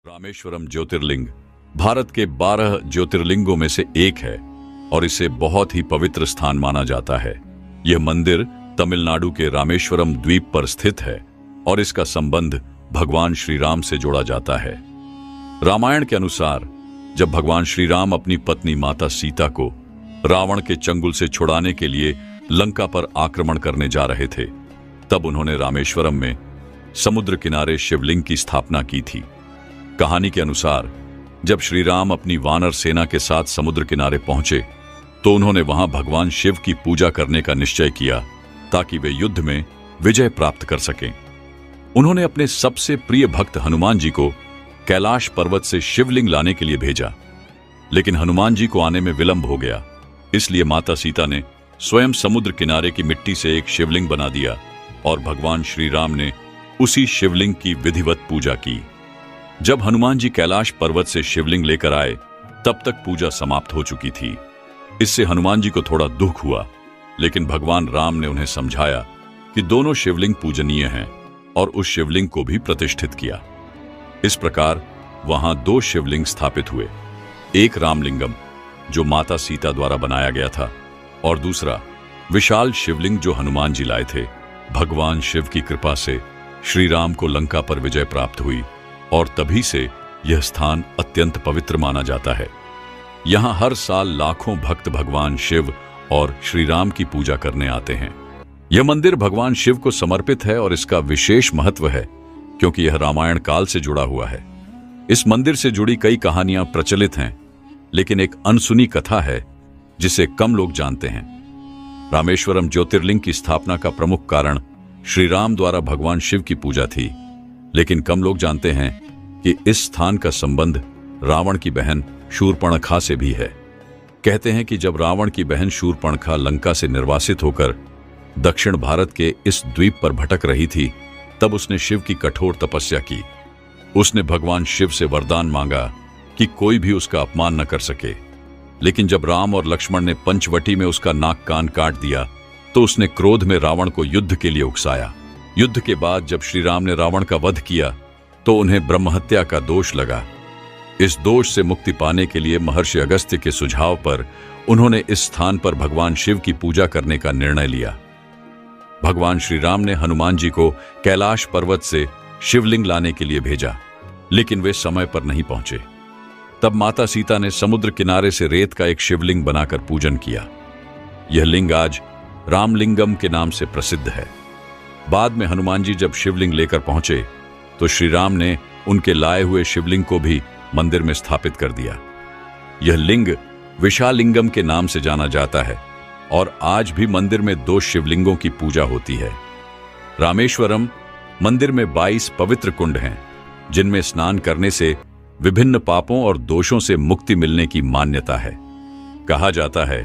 रामेश्वरम ज्योतिर्लिंग भारत के 12 ज्योतिर्लिंगों में से एक है और इसे बहुत ही पवित्र स्थान माना जाता है। यह मंदिर तमिलनाडु के रामेश्वरम द्वीप पर स्थित है और इसका संबंध भगवान श्री राम से जोड़ा जाता है। रामायण के अनुसार जब भगवान श्री राम अपनी पत्नी माता सीता को रावण के चंगुल से छुड़ाने के लिए लंका पर आक्रमण करने जा रहे थे, तब उन्होंने रामेश्वरम में समुद्र किनारे शिवलिंग की स्थापना की थी। कहानी के अनुसार जब श्री राम अपनी वानर सेना के साथ समुद्र किनारे पहुंचे तो उन्होंने वहां भगवान शिव की पूजा करने का निश्चय किया ताकि वे युद्ध में विजय प्राप्त कर सकें। उन्होंने अपने सबसे प्रिय भक्त हनुमान जी को कैलाश पर्वत से शिवलिंग लाने के लिए भेजा, लेकिन हनुमान जी को आने में विलंब हो गया। इसलिए माता सीता ने स्वयं समुद्र किनारे की मिट्टी से एक शिवलिंग बना दिया और भगवान श्री राम ने उसी शिवलिंग की विधिवत पूजा की। जब हनुमान जी कैलाश पर्वत से शिवलिंग लेकर आए तब तक पूजा समाप्त हो चुकी थी। इससे हनुमान जी को थोड़ा दुख हुआ, लेकिन भगवान राम ने उन्हें समझाया कि दोनों शिवलिंग पूजनीय हैं और उस शिवलिंग को भी प्रतिष्ठित किया। इस प्रकार वहां 2 शिवलिंग स्थापित हुए, एक रामलिंगम जो माता सीता द्वारा बनाया गया था और दूसरा विशाल शिवलिंग जो हनुमान जी लाए थे। भगवान शिव की कृपा से श्री राम को लंका पर विजय प्राप्त हुई और तभी से यह स्थान अत्यंत पवित्र माना जाता है। यहां हर साल लाखों भक्त भगवान शिव और श्री राम की पूजा करने आते हैं। यह मंदिर भगवान शिव को समर्पित है और इसका विशेष महत्व है क्योंकि यह रामायण काल से जुड़ा हुआ है। इस मंदिर से जुड़ी कई कहानियां प्रचलित हैं, लेकिन एक अनसुनी कथा है जिसे कम लोग जानते हैं। रामेश्वरम ज्योतिर्लिंग की स्थापना का प्रमुख कारण श्री राम द्वारा भगवान शिव की पूजा थी, लेकिन कम लोग जानते हैं कि इस स्थान का संबंध रावण की बहन शूर्पणखा से भी है। कहते हैं कि जब रावण की बहन शूर्पणखा लंका से निर्वासित होकर दक्षिण भारत के इस द्वीप पर भटक रही थी, तब उसने शिव की कठोर तपस्या की। उसने भगवान शिव से वरदान मांगा कि कोई भी उसका अपमान न कर सके, लेकिन जब राम और लक्ष्मण ने पंचवटी में उसका नाक कान काट दिया तो उसने क्रोध में रावण को युद्ध के लिए उकसाया। युद्ध के बाद जब श्री राम ने रावण का वध किया तो उन्हें ब्रह्महत्या का दोष लगा। इस दोष से मुक्ति पाने के लिए महर्षि अगस्त्य के सुझाव पर उन्होंने इस स्थान पर भगवान शिव की पूजा करने का निर्णय लिया। भगवान श्री राम ने हनुमान जी को कैलाश पर्वत से शिवलिंग लाने के लिए भेजा, लेकिन वे समय पर नहीं पहुंचे। तब माता सीता ने समुद्र किनारे से रेत का एक शिवलिंग बनाकर पूजन किया। यह लिंग आज रामलिंगम के नाम से प्रसिद्ध है। बाद में हनुमान जी जब शिवलिंग लेकर पहुंचे तो श्री राम ने उनके लाए हुए शिवलिंग को भी मंदिर में स्थापित कर दिया। यह लिंग विशालिंगम के नाम से जाना जाता है और आज भी मंदिर में 2 शिवलिंगों की पूजा होती है। रामेश्वरम मंदिर में 22 पवित्र कुंड हैं, जिनमें स्नान करने से विभिन्न पापों और दोषों से मुक्ति मिलने की मान्यता है। कहा जाता है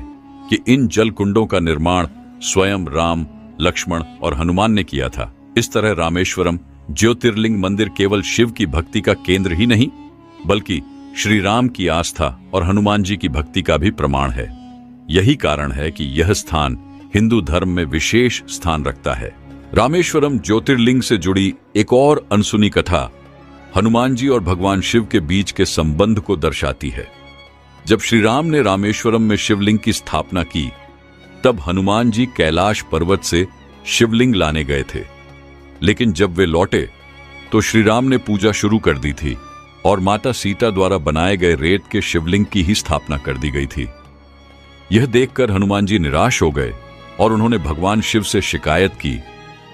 कि इन जल कुंडों का निर्माण स्वयं राम, लक्ष्मण और हनुमान ने किया था। इस तरह रामेश्वरम ज्योतिर्लिंग मंदिर केवल शिव की भक्ति का केंद्र ही नहीं, बल्कि श्री राम की आस्था और हनुमान जी की भक्ति का भी प्रमाण है। यही कारण है कि यह स्थान हिंदू धर्म में विशेष स्थान रखता है। रामेश्वरम ज्योतिर्लिंग से जुड़ी एक और अनसुनी कथा हनुमान जी और भगवान शिव के बीच के संबंध को दर्शाती है। जब श्री राम ने रामेश्वरम में शिवलिंग की स्थापना की, तब हनुमान जी कैलाश पर्वत से शिवलिंग लाने गए थे, लेकिन जब वे लौटे तो श्री राम ने पूजा शुरू कर दी थी और माता सीता द्वारा बनाए गए रेत के शिवलिंग की ही स्थापना कर दी गई थी। यह देखकर हनुमान जी निराश हो गए और उन्होंने भगवान शिव से शिकायत की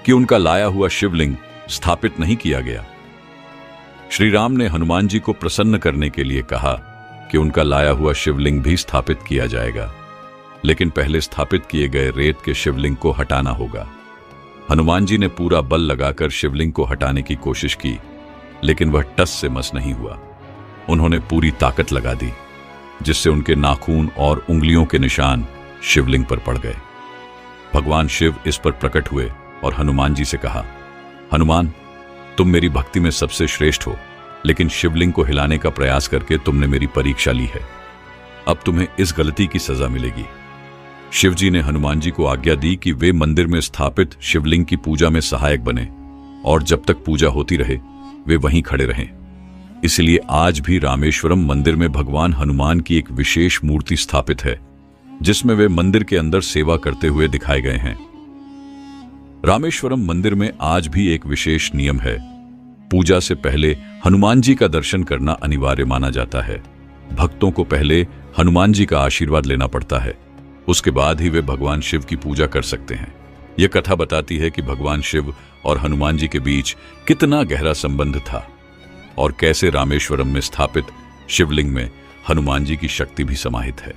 कि उनका लाया हुआ शिवलिंग स्थापित नहीं किया गया। श्री राम ने हनुमान जी को प्रसन्न करने के लिए कहा कि उनका लाया हुआ शिवलिंग भी स्थापित किया जाएगा, लेकिन पहले स्थापित किए गए रेत के शिवलिंग को हटाना होगा। हनुमान जी ने पूरा बल लगाकर शिवलिंग को हटाने की कोशिश की, लेकिन वह टस से मस नहीं हुआ। उन्होंने पूरी ताकत लगा दी, जिससे उनके नाखून और उंगलियों के निशान शिवलिंग पर पड़ गए। भगवान शिव इस पर प्रकट हुए और हनुमान जी से कहा, हनुमान, तुम मेरी भक्ति में सबसे श्रेष्ठ हो, लेकिन शिवलिंग को हिलाने का प्रयास करके तुमने मेरी परीक्षा ली है। अब तुम्हें इस गलती की सजा मिलेगी। शिवजी ने हनुमान जी को आज्ञा दी कि वे मंदिर में स्थापित शिवलिंग की पूजा में सहायक बने और जब तक पूजा होती रहे वे वहीं खड़े रहें। इसलिए आज भी रामेश्वरम मंदिर में भगवान हनुमान की एक विशेष मूर्ति स्थापित है, जिसमें वे मंदिर के अंदर सेवा करते हुए दिखाए गए हैं। रामेश्वरम मंदिर में आज भी एक विशेष नियम है। पूजा से पहले हनुमान जी का दर्शन करना अनिवार्य माना जाता है। भक्तों को पहले हनुमान जी का आशीर्वाद लेना पड़ता है, उसके बाद ही वे भगवान शिव की पूजा कर सकते हैं। यह कथा बताती है कि भगवान शिव और हनुमान जी के बीच कितना गहरा संबंध था और कैसे रामेश्वरम में स्थापित शिवलिंग में हनुमान जी की शक्ति भी समाहित है।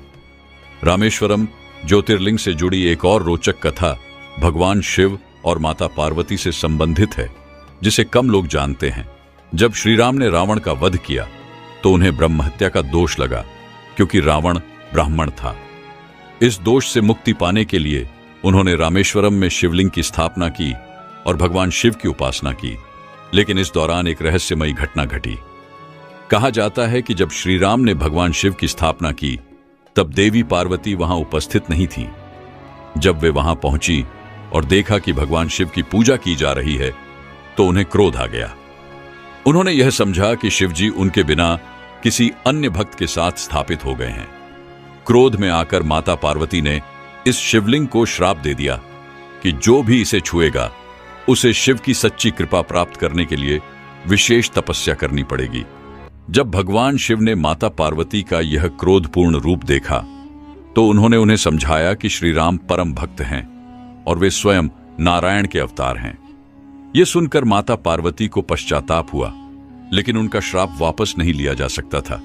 रामेश्वरम ज्योतिर्लिंग से जुड़ी एक और रोचक कथा भगवान शिव और माता पार्वती से संबंधित है, जिसे कम लोग जानते हैं। जब श्री राम ने रावण का वध किया तो उन्हें ब्रह्म हत्या का दोष लगा, क्योंकि रावण ब्राह्मण था। इस दोष से मुक्ति पाने के लिए उन्होंने रामेश्वरम में शिवलिंग की स्थापना की और भगवान शिव की उपासना की। लेकिन इस दौरान एक रहस्यमयी घटना घटी। कहा जाता है कि जब श्री राम ने भगवान शिव की स्थापना की, तब देवी पार्वती वहां उपस्थित नहीं थी। जब वे वहां पहुंची और देखा कि भगवान शिव की पूजा की जा रही है, तो उन्हें क्रोध आ गया। उन्होंने यह समझा कि शिव जी उनके बिना किसी अन्य भक्त के साथ स्थापित हो गए हैं। क्रोध में आकर माता पार्वती ने इस शिवलिंग को श्राप दे दिया कि जो भी इसे छुएगा उसे शिव की सच्ची कृपा प्राप्त करने के लिए विशेष तपस्या करनी पड़ेगी। जब भगवान शिव ने माता पार्वती का यह क्रोधपूर्ण रूप देखा, तो उन्होंने उन्हें समझाया कि श्री राम परम भक्त हैं और वे स्वयं नारायण के अवतार हैं। यह सुनकर माता पार्वती को पश्चाताप हुआ, लेकिन उनका श्राप वापस नहीं लिया जा सकता था।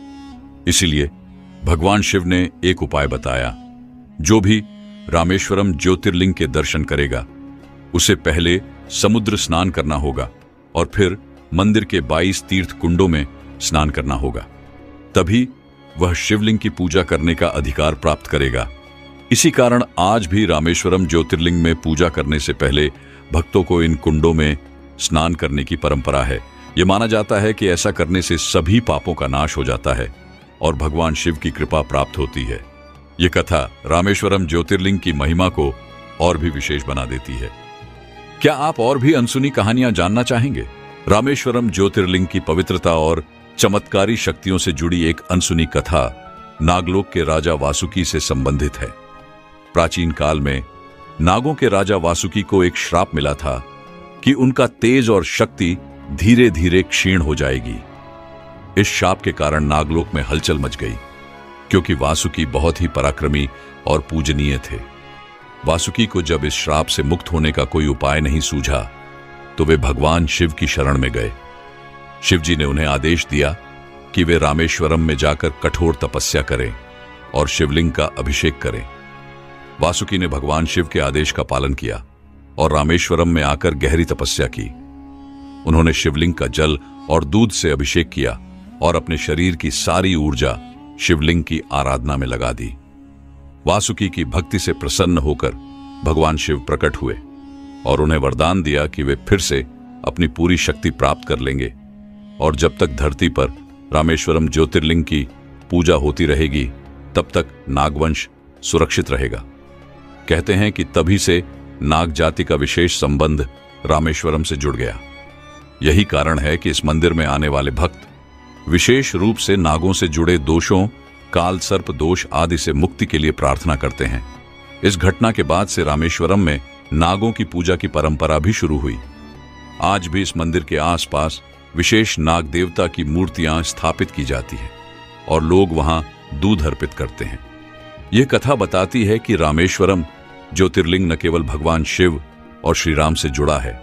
इसीलिए भगवान शिव ने एक उपाय बताया। जो भी रामेश्वरम ज्योतिर्लिंग के दर्शन करेगा, उसे पहले समुद्र स्नान करना होगा और फिर मंदिर के 22 तीर्थ कुंडों में स्नान करना होगा। तभी वह शिवलिंग की पूजा करने का अधिकार प्राप्त करेगा। इसी कारण आज भी रामेश्वरम ज्योतिर्लिंग में पूजा करने से पहले भक्तों को इन कुंडों में स्नान करने की परंपरा है। यह माना जाता है कि ऐसा करने से सभी पापों का नाश हो जाता है और भगवान शिव की कृपा प्राप्त होती है। यह कथा रामेश्वरम ज्योतिर्लिंग की महिमा को और भी विशेष बना देती है। क्या आप और भी अनसुनी कहानियां जानना चाहेंगे? रामेश्वरम ज्योतिर्लिंग की पवित्रता और चमत्कारी शक्तियों से जुड़ी एक अनसुनी कथा नागलोक के राजा वासुकी से संबंधित है। प्राचीन काल में नागों के राजा वासुकी को एक श्राप मिला था कि उनका तेज और शक्ति धीरे धीरे क्षीण हो जाएगी। इस शाप के कारण नागलोक में हलचल मच गई, क्योंकि वासुकी बहुत ही पराक्रमी और पूजनीय थे। वासुकी को जब इस श्राप से मुक्त होने का कोई उपाय नहीं सूझा, तो वे भगवान शिव की शरण में गए। शिव जी ने उन्हें आदेश दिया कि वे रामेश्वरम में जाकर कठोर तपस्या करें और शिवलिंग का अभिषेक करें। वासुकी ने भगवान शिव के आदेश का पालन किया और रामेश्वरम में आकर गहरी तपस्या की। उन्होंने शिवलिंग का जल और दूध से अभिषेक किया और अपने शरीर की सारी ऊर्जा शिवलिंग की आराधना में लगा दी। वासुकी की भक्ति से प्रसन्न होकर भगवान शिव प्रकट हुए और उन्हें वरदान दिया कि वे फिर से अपनी पूरी शक्ति प्राप्त कर लेंगे और जब तक धरती पर रामेश्वरम ज्योतिर्लिंग की पूजा होती रहेगी, तब तक नागवंश सुरक्षित रहेगा। कहते हैं कि तभी से नाग जाति का विशेष संबंध रामेश्वरम से जुड़ गया। यही कारण है कि इस मंदिर में आने वाले भक्त विशेष रूप से नागों से जुड़े दोषों, काल सर्प दोष आदि से मुक्ति के लिए प्रार्थना करते हैं। इस घटना के बाद से रामेश्वरम में नागों की पूजा की परंपरा भी शुरू हुई। आज भी इस मंदिर के आसपास विशेष नाग देवता की मूर्तियां स्थापित की जाती हैं और लोग वहां दूध अर्पित करते हैं। यह कथा बताती है कि रामेश्वरम ज्योतिर्लिंग न केवल भगवान शिव और श्री राम से जुड़ा है,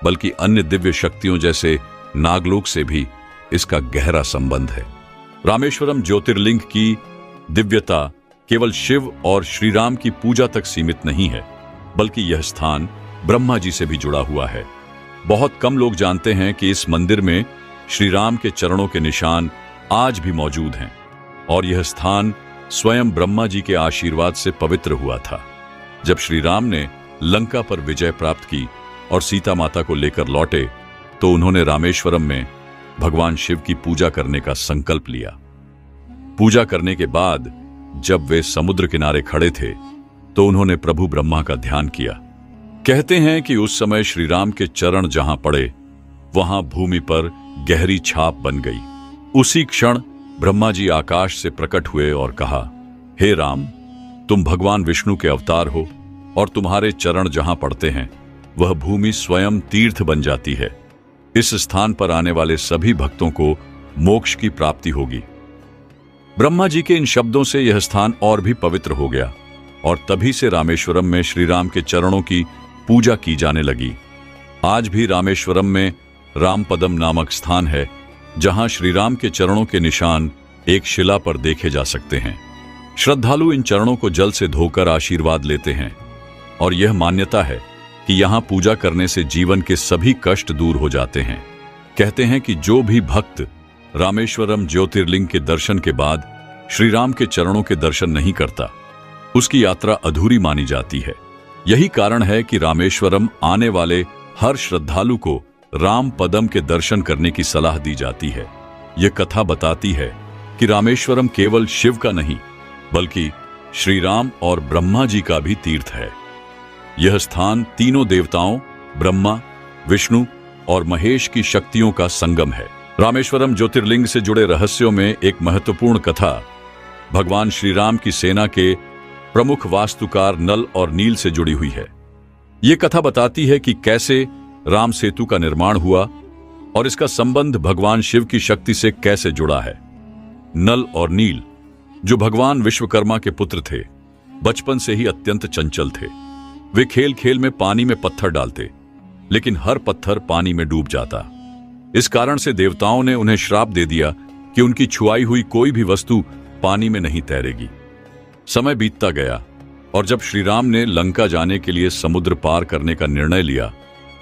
बल्कि अन्य दिव्य शक्तियों जैसे नागलोक से भी इसका गहरा संबंध है। रामेश्वरम ज्योतिर्लिंग की दिव्यता केवल शिव और श्री राम की पूजा तक सीमित नहीं है, बल्कि यह स्थान ब्रह्मा जी से भी जुड़ा हुआ है। बहुत कम लोग जानते हैं कि इस मंदिर में श्री राम के चरणों के निशान आज भी मौजूद हैं और यह स्थान स्वयं ब्रह्मा जी के आशीर्वाद से पवित्र हुआ था। जब श्री राम ने लंका पर विजय प्राप्त की और सीता माता को लेकर लौटे, तो उन्होंने रामेश्वरम में भगवान शिव की पूजा करने का संकल्प लिया। पूजा करने के बाद जब वे समुद्र किनारे खड़े थे, तो उन्होंने प्रभु ब्रह्मा का ध्यान किया। कहते हैं कि उस समय श्री राम के चरण जहां पड़े, वहां भूमि पर गहरी छाप बन गई उसी क्षण ब्रह्मा जी आकाश से प्रकट हुए और कहा, हे राम, तुम भगवान विष्णु के अवतार हो और तुम्हारे चरण जहां पड़ते हैं वह भूमि स्वयं तीर्थ बन जाती है। इस स्थान पर आने वाले सभी भक्तों को मोक्ष की प्राप्ति होगी। ब्रह्मा जी के इन शब्दों से यह स्थान और भी पवित्र हो गया और तभी से रामेश्वरम में श्री राम के चरणों की पूजा की जाने लगी। आज भी रामेश्वरम में रामपदम नामक स्थान है जहां श्री राम के चरणों के निशान एक शिला पर देखे जा सकते हैं। श्रद्धालु इन चरणों को जल से धोकर आशीर्वाद लेते हैं और यह मान्यता है कि यहां पूजा करने से जीवन के सभी कष्ट दूर हो जाते हैं। कहते हैं कि जो भी भक्त रामेश्वरम ज्योतिर्लिंग के दर्शन के बाद श्री राम के चरणों के दर्शन नहीं करता, उसकी यात्रा अधूरी मानी जाती है। यही कारण है कि रामेश्वरम आने वाले हर श्रद्धालु को राम पदम के दर्शन करने की सलाह दी जाती है। यह कथा बताती है कि रामेश्वरम केवल शिव का नहीं बल्कि श्री राम और ब्रह्मा जी का भी तीर्थ है। यह स्थान तीनों देवताओं ब्रह्मा, विष्णु और महेश की शक्तियों का संगम है। रामेश्वरम ज्योतिर्लिंग से जुड़े रहस्यों में एक महत्वपूर्ण कथा भगवान श्री राम की सेना के प्रमुख वास्तुकार नल और नील से जुड़ी हुई है। यह कथा बताती है कि कैसे राम सेतु का निर्माण हुआ और इसका संबंध भगवान शिव की शक्ति से कैसे जुड़ा है। नल और नील, जो भगवान विश्वकर्मा के पुत्र थे, बचपन से ही अत्यंत चंचल थे। वे खेल खेल में पानी में पत्थर डालते, लेकिन हर पत्थर पानी में डूब जाता। इस कारण से देवताओं ने उन्हें श्राप दे दिया कि उनकी छुआई हुई कोई भी वस्तु पानी में नहीं तैरेगी। समय बीतता गया और जब श्री राम ने लंका जाने के लिए समुद्र पार करने का निर्णय लिया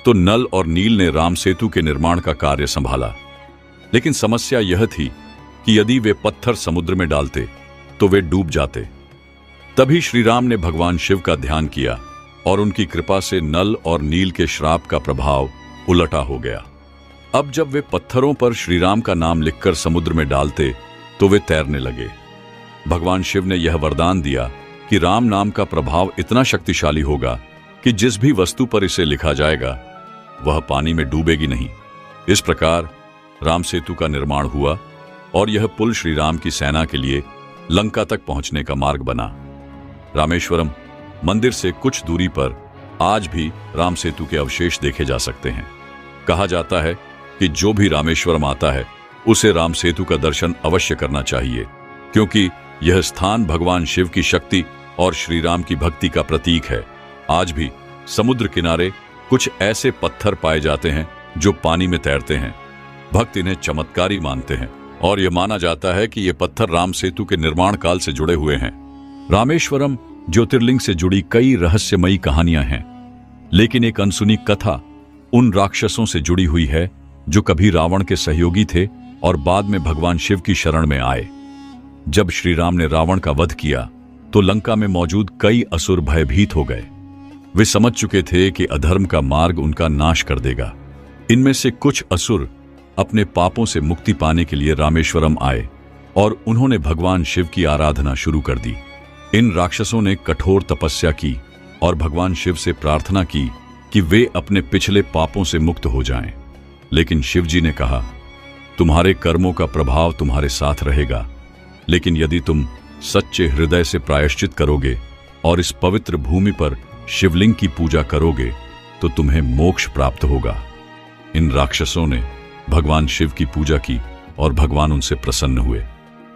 तो नल और नील ने राम सेतु के निर्माण का कार्य संभाला। लेकिन समस्या यह थी कि यदि वे पत्थर समुद्र में डालते तो वे डूब जाते। तभी श्री राम ने भगवान शिव का ध्यान किया और उनकी कृपा से नल और नील के श्राप का प्रभाव उलटा हो गया। अब जब वे पत्थरों पर श्री राम का नाम लिखकर समुद्र में डालते तो वे तैरने लगे। भगवान शिव ने यह वरदान दिया कि राम नाम का प्रभाव इतना शक्तिशाली होगा कि जिस भी वस्तु पर इसे लिखा जाएगा वह पानी में डूबेगी नहीं। इस प्रकार राम सेतु का निर्माण हुआ और यह पुल श्री राम की सेना के लिए लंका तक पहुंचने का मार्ग बना। रामेश्वरम मंदिर से कुछ दूरी पर आज भी राम सेतु के अवशेष देखे जा सकते हैं। कहा जाता है कि जो भी रामेश्वरम आता है उसे राम सेतु का दर्शन अवश्य करना चाहिए, क्योंकि यह स्थान भगवान शिव की शक्ति और श्री राम की भक्ति का प्रतीक है। आज भी समुद्र किनारे कुछ ऐसे पत्थर पाए जाते हैं जो पानी में तैरते हैं। भक्त इन्हें चमत्कारी मानते हैं और यह माना जाता है कि ये पत्थर राम सेतु के निर्माण काल से जुड़े हुए हैं। रामेश्वरम ज्योतिर्लिंग से जुड़ी कई रहस्यमयी कहानियां हैं, लेकिन एक अनसुनी कथा उन राक्षसों से जुड़ी हुई है जो कभी रावण के सहयोगी थे और बाद में भगवान शिव की शरण में आए। जब श्री राम ने रावण का वध किया तो लंका में मौजूद कई असुर भयभीत हो गए। वे समझ चुके थे कि अधर्म का मार्ग उनका नाश कर देगा। इनमें से कुछ असुर अपने पापों से मुक्ति पाने के लिए रामेश्वरम आए और उन्होंने भगवान शिव की आराधना शुरू कर दी। इन राक्षसों ने कठोर तपस्या की और भगवान शिव से प्रार्थना की कि वे अपने पिछले पापों से मुक्त हो जाएं। लेकिन शिव जी ने कहा, तुम्हारे कर्मों का प्रभाव तुम्हारे साथ रहेगा, लेकिन यदि तुम सच्चे हृदय से प्रायश्चित करोगे और इस पवित्र भूमि पर शिवलिंग की पूजा करोगे तो तुम्हें मोक्ष प्राप्त होगा। इन राक्षसों ने भगवान शिव की पूजा की और भगवान उनसे प्रसन्न हुए।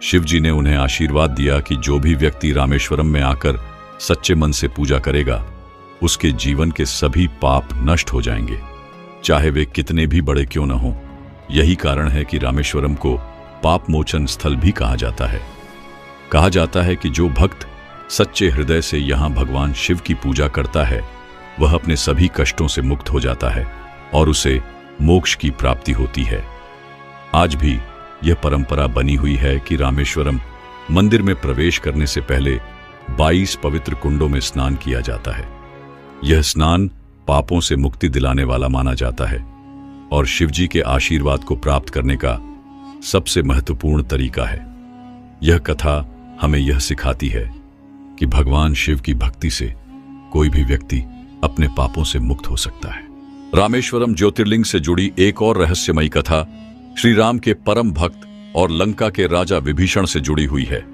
शिव जी ने उन्हें आशीर्वाद दिया कि जो भी व्यक्ति रामेश्वरम में आकर सच्चे मन से पूजा करेगा उसके जीवन के सभी पाप नष्ट हो जाएंगे, चाहे वे कितने भी बड़े क्यों न हों। यही कारण है कि रामेश्वरम को पाप मोचन स्थल भी कहा जाता है। कहा जाता है कि जो भक्त सच्चे हृदय से यहाँ भगवान शिव की पूजा करता है वह अपने सभी कष्टों से मुक्त हो जाता है और उसे मोक्ष की प्राप्ति होती है। आज भी यह परंपरा बनी हुई है कि रामेश्वरम मंदिर में प्रवेश करने से पहले 22 पवित्र कुंडों में स्नान किया जाता है। यह स्नान पापों से मुक्ति दिलाने वाला माना जाता है और शिवजी के आशीर्वाद को प्राप्त करने का सबसे महत्वपूर्ण तरीका है। यह कथा हमें यह सिखाती है कि भगवान शिव की भक्ति से कोई भी व्यक्ति अपने पापों से मुक्त हो सकता है। रामेश्वरम ज्योतिर्लिंग से जुड़ी एक और रहस्यमयी कथा श्री राम के परम भक्त और लंका के राजा विभीषण से जुड़ी हुई है।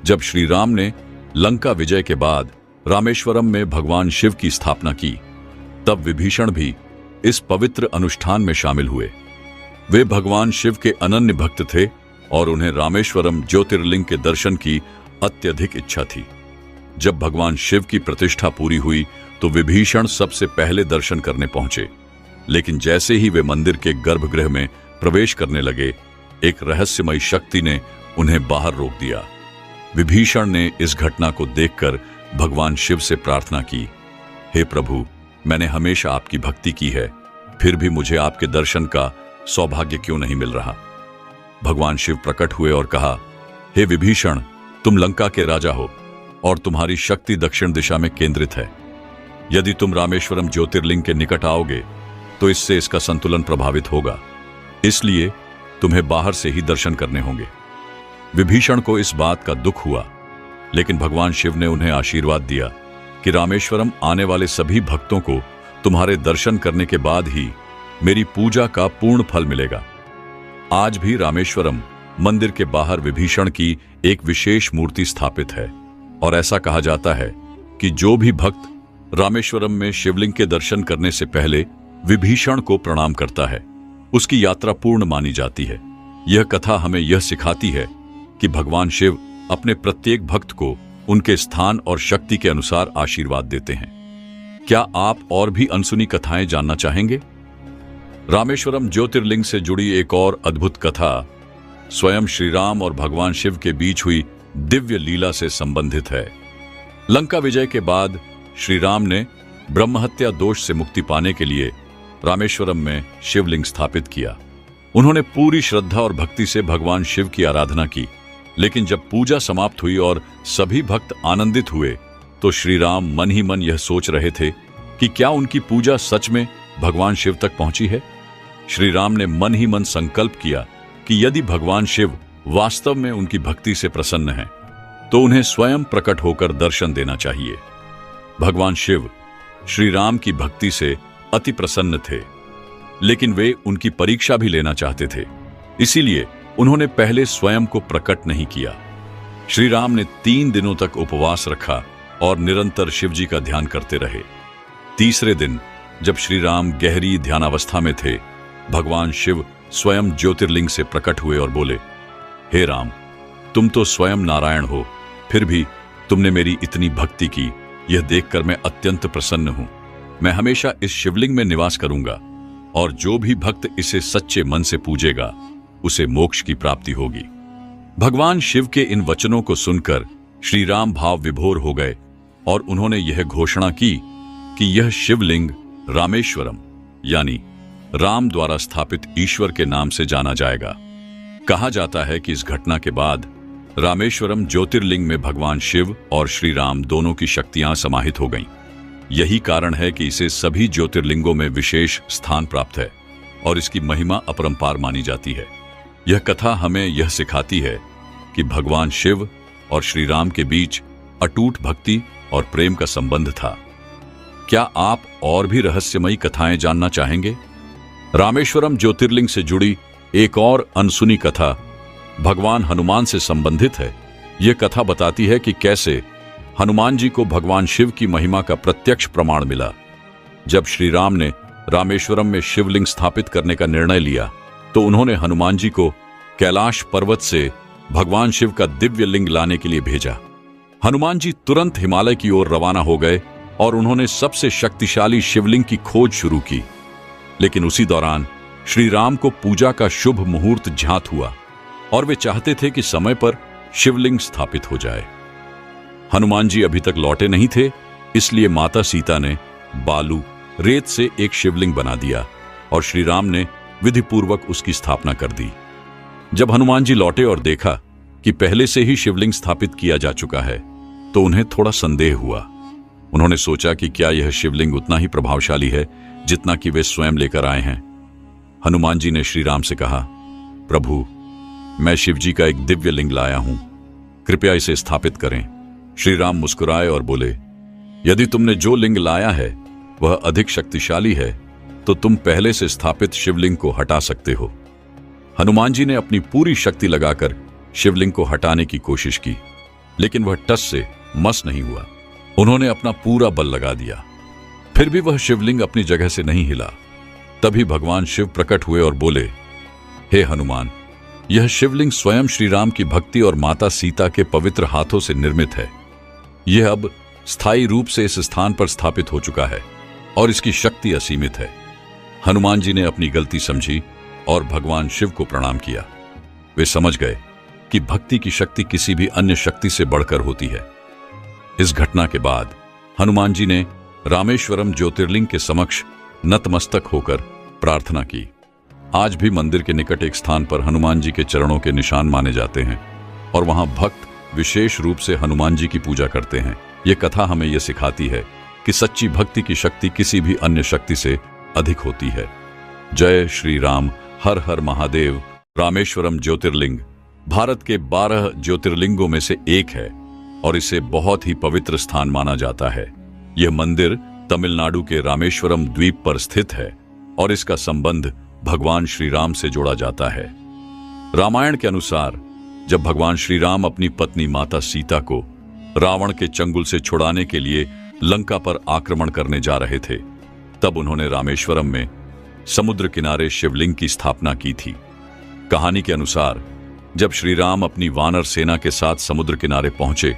जब श्री राम ने लंका विजय के बाद रामेश्वरम में भगवान शिव की स्थापना की, तब विभीषण भी इस पवित्र अनुष्ठान में शामिल हुए। वे भगवान शिव के अनन्य भक्त थे और उन्हें रामेश्वरम ज्योतिर्लिंग के दर्शन की अत्यधिक इच्छा थी। जब भगवान शिव की प्रतिष्ठा पूरी हुई तो विभीषण सबसे पहले दर्शन करने पहुंचे, लेकिन जैसे ही वे मंदिर के गर्भगृह में प्रवेश करने लगे, एक रहस्यमयी शक्ति ने उन्हें बाहर रोक दिया। विभीषण ने इस घटना को देखकर भगवान शिव से प्रार्थना की, हे प्रभु, मैंने हमेशा आपकी भक्ति की है, फिर भी मुझे आपके दर्शन का सौभाग्य क्यों नहीं मिल रहा। भगवान शिव प्रकट हुए और कहा, हे विभीषण, तुम लंका के राजा हो और तुम्हारी शक्ति दक्षिण दिशा में केंद्रित है। यदि तुम रामेश्वरम ज्योतिर्लिंग के निकट आओगे तो इससे इसका संतुलन प्रभावित होगा, इसलिए तुम्हें बाहर से ही दर्शन करने होंगे। विभीषण को इस बात का दुख हुआ, लेकिन भगवान शिव ने उन्हें आशीर्वाद दिया कि रामेश्वरम आने वाले सभी भक्तों को तुम्हारे दर्शन करने के बाद ही मेरी पूजा का पूर्ण फल मिलेगा। आज भी रामेश्वरम मंदिर के बाहर विभीषण की एक विशेष मूर्ति स्थापित है और ऐसा कहा जाता है कि जो भी भक्त रामेश्वरम में शिवलिंग के दर्शन करने से पहले विभीषण को प्रणाम करता है, उसकी यात्रा पूर्ण मानी जाती है। यह कथा हमें यह सिखाती है कि भगवान शिव अपने प्रत्येक भक्त को उनके स्थान और शक्ति के अनुसार आशीर्वाद देते हैं। क्या आप और भी अनसुनी कथाएं जानना चाहेंगे? रामेश्वरम ज्योतिर्लिंग से जुड़ी एक और अद्भुत कथा स्वयं श्री राम और भगवान शिव के बीच हुई दिव्य लीला से संबंधित है। लंका विजय के बाद श्री राम ने ब्रह्महत्या दोष से मुक्ति पाने के लिए रामेश्वरम में शिवलिंग स्थापित किया। उन्होंने पूरी श्रद्धा और भक्ति से भगवान शिव की आराधना की, लेकिन जब पूजा समाप्त हुई और सभी भक्त आनंदित हुए तो श्री राम मन ही मन यह सोच रहे थे कि क्या उनकी पूजा सच में भगवान शिव तक पहुंची है। श्री राम ने मन ही मन संकल्प किया कि यदि भगवान शिव वास्तव में उनकी भक्ति से प्रसन्न हैं, तो उन्हें स्वयं प्रकट होकर दर्शन देना चाहिए। भगवान शिव श्री राम की भक्ति से अति प्रसन्न थे, लेकिन वे उनकी परीक्षा भी लेना चाहते थे, इसीलिए उन्होंने पहले स्वयं को प्रकट नहीं किया। श्री राम ने 3 दिनों तक उपवास रखा और निरंतर शिव जी का ध्यान करते रहे। तीसरे दिन जब श्री राम गहरी ध्यानावस्था में थे, भगवान शिव स्वयं ज्योतिर्लिंग से प्रकट हुए और बोले, हे राम, तुम तो स्वयं नारायण हो, फिर भी तुमने मेरी इतनी भक्ति की, यह देखकर मैं अत्यंत प्रसन्न हूं। मैं हमेशा इस शिवलिंग में निवास करूंगा और जो भी भक्त इसे सच्चे मन से पूजेगा उसे मोक्ष की प्राप्ति होगी। भगवान शिव के इन वचनों को सुनकर श्री राम भाव विभोर हो गए और उन्होंने यह घोषणा की कि यह शिवलिंग रामेश्वरम यानी राम द्वारा स्थापित ईश्वर के नाम से जाना जाएगा। कहा जाता है कि इस घटना के बाद रामेश्वरम ज्योतिर्लिंग में भगवान शिव और श्री राम दोनों की शक्तियां समाहित हो गईं। यही कारण है कि इसे सभी ज्योतिर्लिंगों में विशेष स्थान प्राप्त है और इसकी महिमा अपरंपार मानी जाती है। यह कथा हमें यह सिखाती है कि भगवान शिव और श्री राम के बीच अटूट भक्ति और प्रेम का संबंध था। क्या आप और भी रहस्यमयी कथाएं जानना चाहेंगे? रामेश्वरम ज्योतिर्लिंग से जुड़ी एक और अनसुनी कथा भगवान हनुमान से संबंधित है। यह कथा बताती है कि कैसे हनुमान जी को भगवान शिव की महिमा का प्रत्यक्ष प्रमाण मिला। जब श्री राम ने रामेश्वरम में शिवलिंग स्थापित करने का निर्णय लिया तो उन्होंने हनुमान जी को कैलाश पर्वत से भगवान शिव का दिव्य लिंग लाने के लिए भेजा। हनुमान जी तुरंत हिमालय की ओर रवाना हो गए और उन्होंने सबसे शक्तिशाली शिवलिंग की खोज शुरू की। लेकिन उसी दौरान श्री राम को पूजा का शुभ मुहूर्त ज्ञात हुआ और वे चाहते थे कि समय पर शिवलिंग स्थापित हो जाए। हनुमान जी अभी तक लौटे नहीं थे, इसलिए माता सीता ने बालू रेत से एक शिवलिंग बना दिया और श्री राम ने विधिपूर्वक उसकी स्थापना कर दी। जब हनुमान जी लौटे और देखा कि पहले से ही शिवलिंग स्थापित किया जा चुका है तो उन्हें थोड़ा संदेह हुआ। उन्होंने सोचा कि क्या यह शिवलिंग उतना ही प्रभावशाली है जितना कि वे स्वयं लेकर आए हैं। हनुमान जी ने श्री राम से कहा, प्रभु, मैं शिव जी का एक दिव्य लिंग लाया हूं, कृपया इसे स्थापित करें। श्री राम मुस्कुराए और बोले, यदि तुमने जो लिंग लाया है वह अधिक शक्तिशाली है तो तुम पहले से स्थापित शिवलिंग को हटा सकते हो। हनुमान जी ने अपनी पूरी शक्ति लगाकर शिवलिंग को हटाने की कोशिश की, लेकिन वह टस से मस नहीं हुआ। उन्होंने अपना पूरा बल लगा दिया, फिर भी वह शिवलिंग अपनी जगह से नहीं हिला। तभी भगवान शिव प्रकट हुए और बोले, हे हनुमान, यह शिवलिंग स्वयं श्री राम की भक्ति और माता सीता के पवित्र हाथों से निर्मित है। यह अब स्थायी रूप से इस स्थान पर स्थापित हो चुका है और इसकी शक्ति असीमित है। हनुमान जी ने अपनी गलती समझी और भगवान शिव को प्रणाम किया। वे समझ गए कि भक्ति की शक्ति किसी भी अन्य शक्ति से बढ़कर होती है। इस घटना के बाद हनुमान जी ने रामेश्वरम ज्योतिर्लिंग के समक्ष नतमस्तक होकर प्रार्थना की। आज भी मंदिर के निकट एक स्थान पर हनुमान जी के चरणों के निशान माने जाते हैं और वहां भक्त विशेष रूप से हनुमान जी की पूजा करते हैं। यह कथा हमें यह सिखाती है कि सच्ची भक्ति की शक्ति किसी भी अन्य शक्ति से अधिक होती है। जय श्री राम, हर हर महादेव। रामेश्वरम ज्योतिर्लिंग भारत के 12 ज्योतिर्लिंगों में से एक है और इसे बहुत ही पवित्र स्थान माना जाता है। यह मंदिर तमिलनाडु के रामेश्वरम द्वीप पर स्थित है और इसका संबंध भगवान श्री राम से जोड़ा जाता है। रामायण के अनुसार जब भगवान श्री राम अपनी पत्नी माता सीता को रावण के चंगुल से छुड़ाने के लिए लंका पर आक्रमण करने जा रहे थे, तब उन्होंने रामेश्वरम में समुद्र किनारे शिवलिंग की स्थापना की थी। कहानी के अनुसार जब श्री राम अपनी वानर सेना के साथ समुद्र किनारे पहुंचे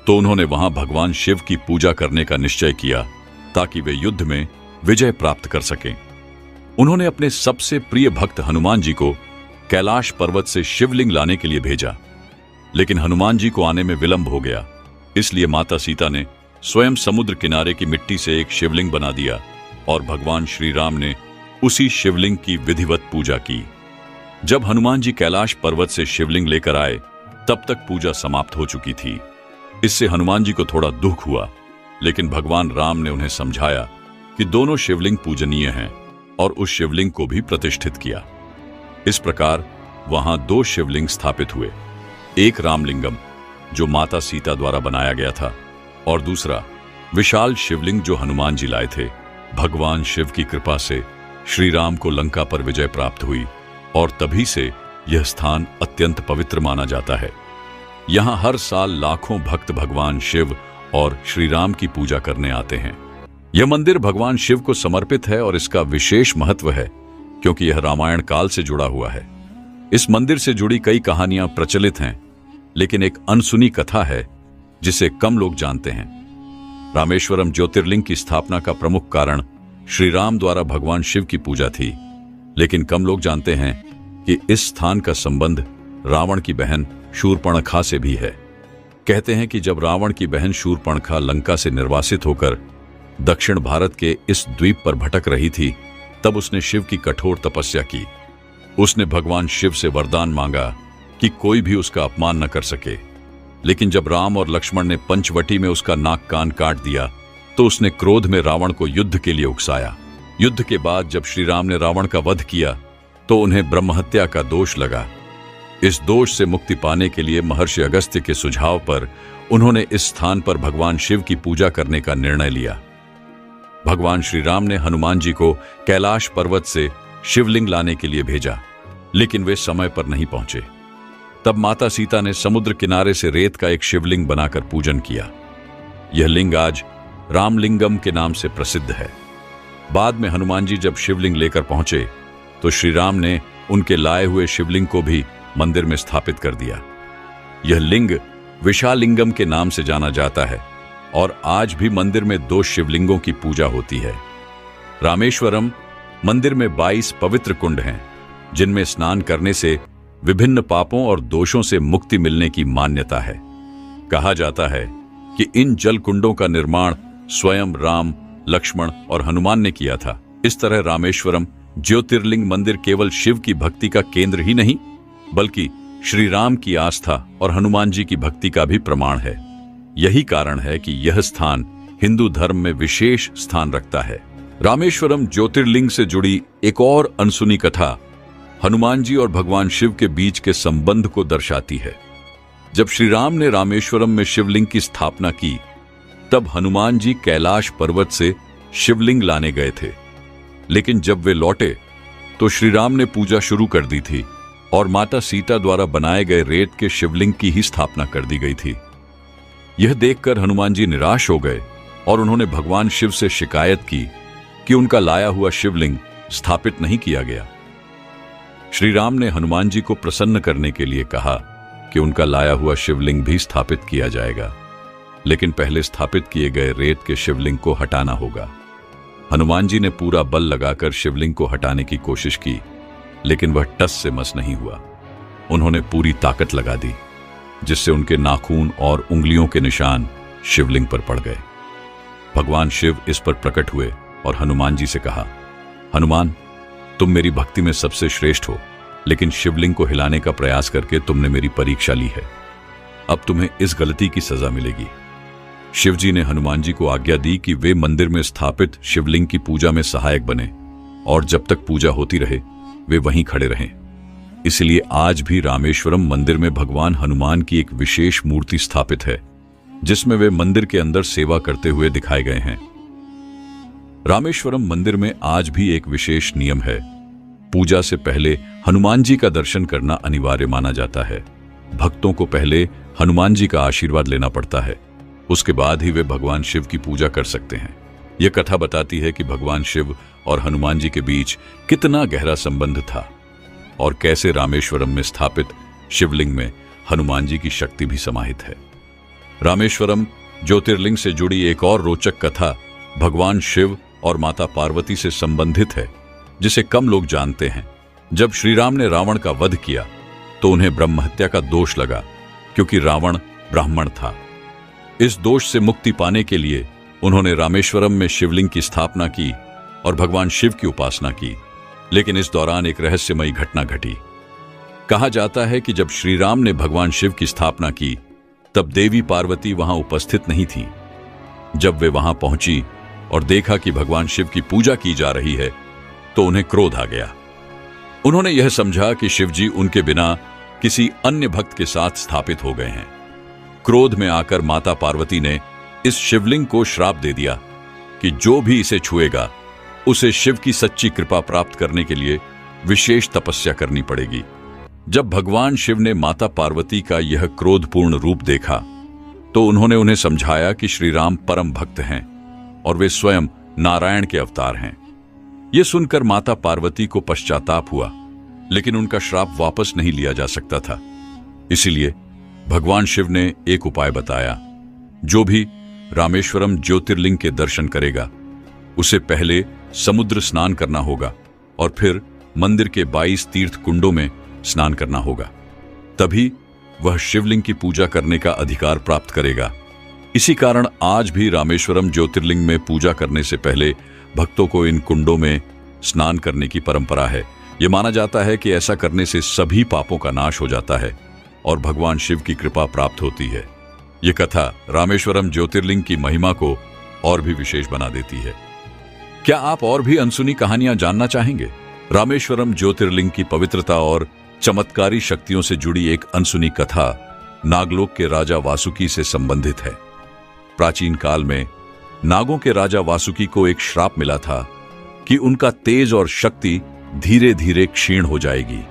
तो उन्होंने वहां भगवान शिव की पूजा करने का निश्चय किया ताकि वे युद्ध में विजय प्राप्त कर सकें। उन्होंने अपने सबसे प्रिय भक्त हनुमान जी को कैलाश पर्वत से शिवलिंग लाने के लिए भेजा, लेकिन हनुमान जी को आने में विलंब हो गया। इसलिए माता सीता ने स्वयं समुद्र किनारे की मिट्टी से एक शिवलिंग बना दिया और भगवान श्री राम ने उसी शिवलिंग की विधिवत पूजा की। जब हनुमान जी कैलाश पर्वत से शिवलिंग लेकर आए तब तक पूजा समाप्त हो चुकी थी। इससे हनुमान जी को थोड़ा दुख हुआ, लेकिन भगवान राम ने उन्हें समझाया कि दोनों शिवलिंग पूजनीय हैं और उस शिवलिंग को भी प्रतिष्ठित किया। इस प्रकार वहां 2 शिवलिंग स्थापित हुए, एक रामलिंगम जो माता सीता द्वारा बनाया गया था और दूसरा विशाल शिवलिंग जो हनुमान जी लाए थे। भगवान शिव की कृपा से श्री राम को लंका पर विजय प्राप्त हुई और तभी से यह स्थान अत्यंत पवित्र माना जाता है। यहां हर साल लाखों भक्त भगवान शिव और श्री राम की पूजा करने आते हैं। यह मंदिर भगवान शिव को समर्पित है और इसका विशेष महत्व है क्योंकि यह रामायण काल से जुड़ा हुआ है। इस मंदिर से जुड़ी कई कहानियां प्रचलित हैं, लेकिन एक अनसुनी कथा है जिसे कम लोग जानते हैं। रामेश्वरम ज्योतिर्लिंग की स्थापना का प्रमुख कारण श्री राम द्वारा भगवान शिव की पूजा थी, लेकिन कम लोग जानते हैं कि इस स्थान का संबंध रावण की बहन शूर्पणखा से भी है। कहते हैं कि जब रावण की बहन शूर्पणखा लंका से निर्वासित होकर दक्षिण भारत के इस द्वीप पर भटक रही थी, तब उसने शिव की कठोर तपस्या की। उसने भगवान शिव से वरदान मांगा कि कोई भी उसका अपमान न कर सके। लेकिन जब राम और लक्ष्मण ने पंचवटी में उसका नाक कान काट दिया तो उसने क्रोध में रावण को युद्ध के लिए उकसाया। युद्ध के बाद जब श्री राम ने रावण का वध किया तो उन्हें ब्रह्महत्या का दोष लगा। इस दोष से मुक्ति पाने के लिए महर्षि अगस्त्य के सुझाव पर उन्होंने इस स्थान पर भगवान शिव की पूजा करने का निर्णय लिया। भगवान श्री राम ने हनुमान जी को कैलाश पर्वत से शिवलिंग लाने के लिए भेजा, लेकिन वे समय पर नहीं पहुंचे। तब माता सीता ने समुद्र किनारे से रेत का एक शिवलिंग बनाकर पूजन किया। यह लिंग आज रामलिंगम के नाम से प्रसिद्ध है। बाद में हनुमान जी जब शिवलिंग लेकर पहुंचे तो श्री राम ने उनके लाए हुए शिवलिंग को भी मंदिर में स्थापित कर दिया। यह लिंग विशालिंगम के नाम से जाना जाता है और आज भी मंदिर में 2 शिवलिंगों की पूजा होती है। रामेश्वरम मंदिर में 22 पवित्र कुंड हैं, जिनमें स्नान करने से विभिन्न पापों और दोषों से मुक्ति मिलने की मान्यता है। कहा जाता है कि इन जल कुंडों का निर्माण स्वयं राम, लक्ष्मण और हनुमान ने किया था। इस तरह रामेश्वरम ज्योतिर्लिंग मंदिर केवल शिव की भक्ति का केंद्र ही नहीं, बल्कि श्री राम की आस्था और हनुमान जी की भक्ति का भी प्रमाण है। यही कारण है कि यह स्थान हिंदू धर्म में विशेष स्थान रखता है। रामेश्वरम ज्योतिर्लिंग से जुड़ी एक और अनसुनी कथा हनुमान जी और भगवान शिव के बीच के संबंध को दर्शाती है। जब श्री राम ने रामेश्वरम में शिवलिंग की स्थापना की, तब हनुमान जी कैलाश पर्वत से शिवलिंग लाने गए थे, लेकिन जब वे लौटे तो श्री राम ने पूजा शुरू कर दी थी। और माता सीता द्वारा बनाए गए रेत के शिवलिंग की ही स्थापना कर दी गई थी। यह देखकर हनुमान जी निराश हो गए और उन्होंने भगवान शिव से शिकायत की कि उनका लाया हुआ शिवलिंग स्थापित नहीं किया गया। श्री राम ने हनुमान जी को प्रसन्न करने के लिए कहा कि उनका लाया हुआ शिवलिंग भी स्थापित किया जाएगा, लेकिन पहले स्थापित किए गए रेत के शिवलिंग को हटाना होगा। हनुमान जी ने पूरा बल लगाकर शिवलिंग को हटाने की कोशिश की, लेकिन वह टस से मस नहीं हुआ। उन्होंने पूरी ताकत लगा दी, जिससे उनके नाखून और उंगलियों के निशान शिवलिंग पर पड़ गए। भगवान शिव इस पर प्रकट हुए और हनुमान जी से कहा, हनुमान, तुम मेरी भक्ति में सबसे श्रेष्ठ हो, लेकिन शिवलिंग को हिलाने का प्रयास करके तुमने मेरी परीक्षा ली है। अब तुम्हें इस गलती की सजा मिलेगी। शिवजी ने हनुमान जी को आज्ञा दी कि वे मंदिर में स्थापित शिवलिंग की पूजा में सहायक बने और जब तक पूजा होती रहे वे वहीं खड़े रहें। इसलिए आज भी रामेश्वरम मंदिर में भगवान हनुमान की एक विशेष मूर्ति स्थापित है, जिसमें वे मंदिर के अंदर सेवा करते हुए दिखाए गए हैं। रामेश्वरम मंदिर में आज भी एक विशेष नियम है। पूजा से पहले हनुमान जी का दर्शन करना अनिवार्य माना जाता है। भक्तों को पहले हनुमान जी का आशीर्वाद लेना पड़ता है, उसके बाद ही वे भगवान शिव की पूजा कर सकते हैं। यह कथा बताती है कि भगवान शिव और हनुमान जी के बीच कितना गहरा संबंध था और कैसे रामेश्वरम में स्थापित शिवलिंग में हनुमान जी की शक्ति भी समाहित है। रामेश्वरम ज्योतिर्लिंग से जुड़ी एक और रोचक कथा भगवान शिव और माता पार्वती से संबंधित है, जिसे कम लोग जानते हैं। जब श्री राम ने रावण का वध किया तो उन्हें ब्रह्म हत्या का दोष लगा, क्योंकि रावण ब्राह्मण था। इस दोष से मुक्ति पाने के लिए उन्होंने रामेश्वरम में शिवलिंग की स्थापना की और भगवान शिव की उपासना की। लेकिन इस दौरान एक रहस्यमयी घटना घटी। कहा जाता है कि जब श्री राम ने भगवान शिव की स्थापना की तब देवी पार्वती वहां उपस्थित नहीं थी। जब वे वहां पहुंची और देखा कि भगवान शिव की पूजा की जा रही है तो उन्हें क्रोध आ गया। उन्होंने यह समझा कि शिवजी उनके बिना किसी अन्य भक्त के साथ स्थापित हो गए हैं। क्रोध में आकर माता पार्वती ने इस शिवलिंग को श्राप दे दिया कि जो भी इसे छुएगा उसे शिव की सच्ची कृपा प्राप्त करने के लिए विशेष तपस्या करनी पड़ेगी। जब भगवान शिव ने माता पार्वती का यह क्रोधपूर्ण रूप देखा तो उन्होंने उन्हें समझाया कि श्री राम परम भक्त हैं और वे स्वयं नारायण के अवतार हैं। यह सुनकर माता पार्वती को पश्चाताप हुआ, लेकिन उनका श्राप वापस नहीं लिया जा सकता था। इसीलिए भगवान शिव ने एक उपाय बताया। जो भी रामेश्वरम ज्योतिर्लिंग के दर्शन करेगा उसे पहले समुद्र स्नान करना होगा और फिर मंदिर के 22 तीर्थ कुंडों में स्नान करना होगा। तभी वह शिवलिंग की पूजा करने का अधिकार प्राप्त करेगा। इसी कारण आज भी रामेश्वरम ज्योतिर्लिंग में पूजा करने से पहले भक्तों को इन कुंडों में स्नान करने की परंपरा है। यह माना जाता है कि ऐसा करने से सभी पापों का नाश हो जाता है और भगवान शिव की कृपा प्राप्त होती है। यह कथा रामेश्वरम ज्योतिर्लिंग की महिमा को और भी विशेष बना देती है। क्या आप और भी अनसुनी कहानियां जानना चाहेंगे? रामेश्वरम ज्योतिर्लिंग की पवित्रता और चमत्कारी शक्तियों से जुड़ी एक अनसुनी कथा नागलोक के राजा वासुकी से संबंधित है। प्राचीन काल में नागों के राजा वासुकी को एक श्राप मिला था कि उनका तेज और शक्ति धीरे धीरे क्षीण हो जाएगी।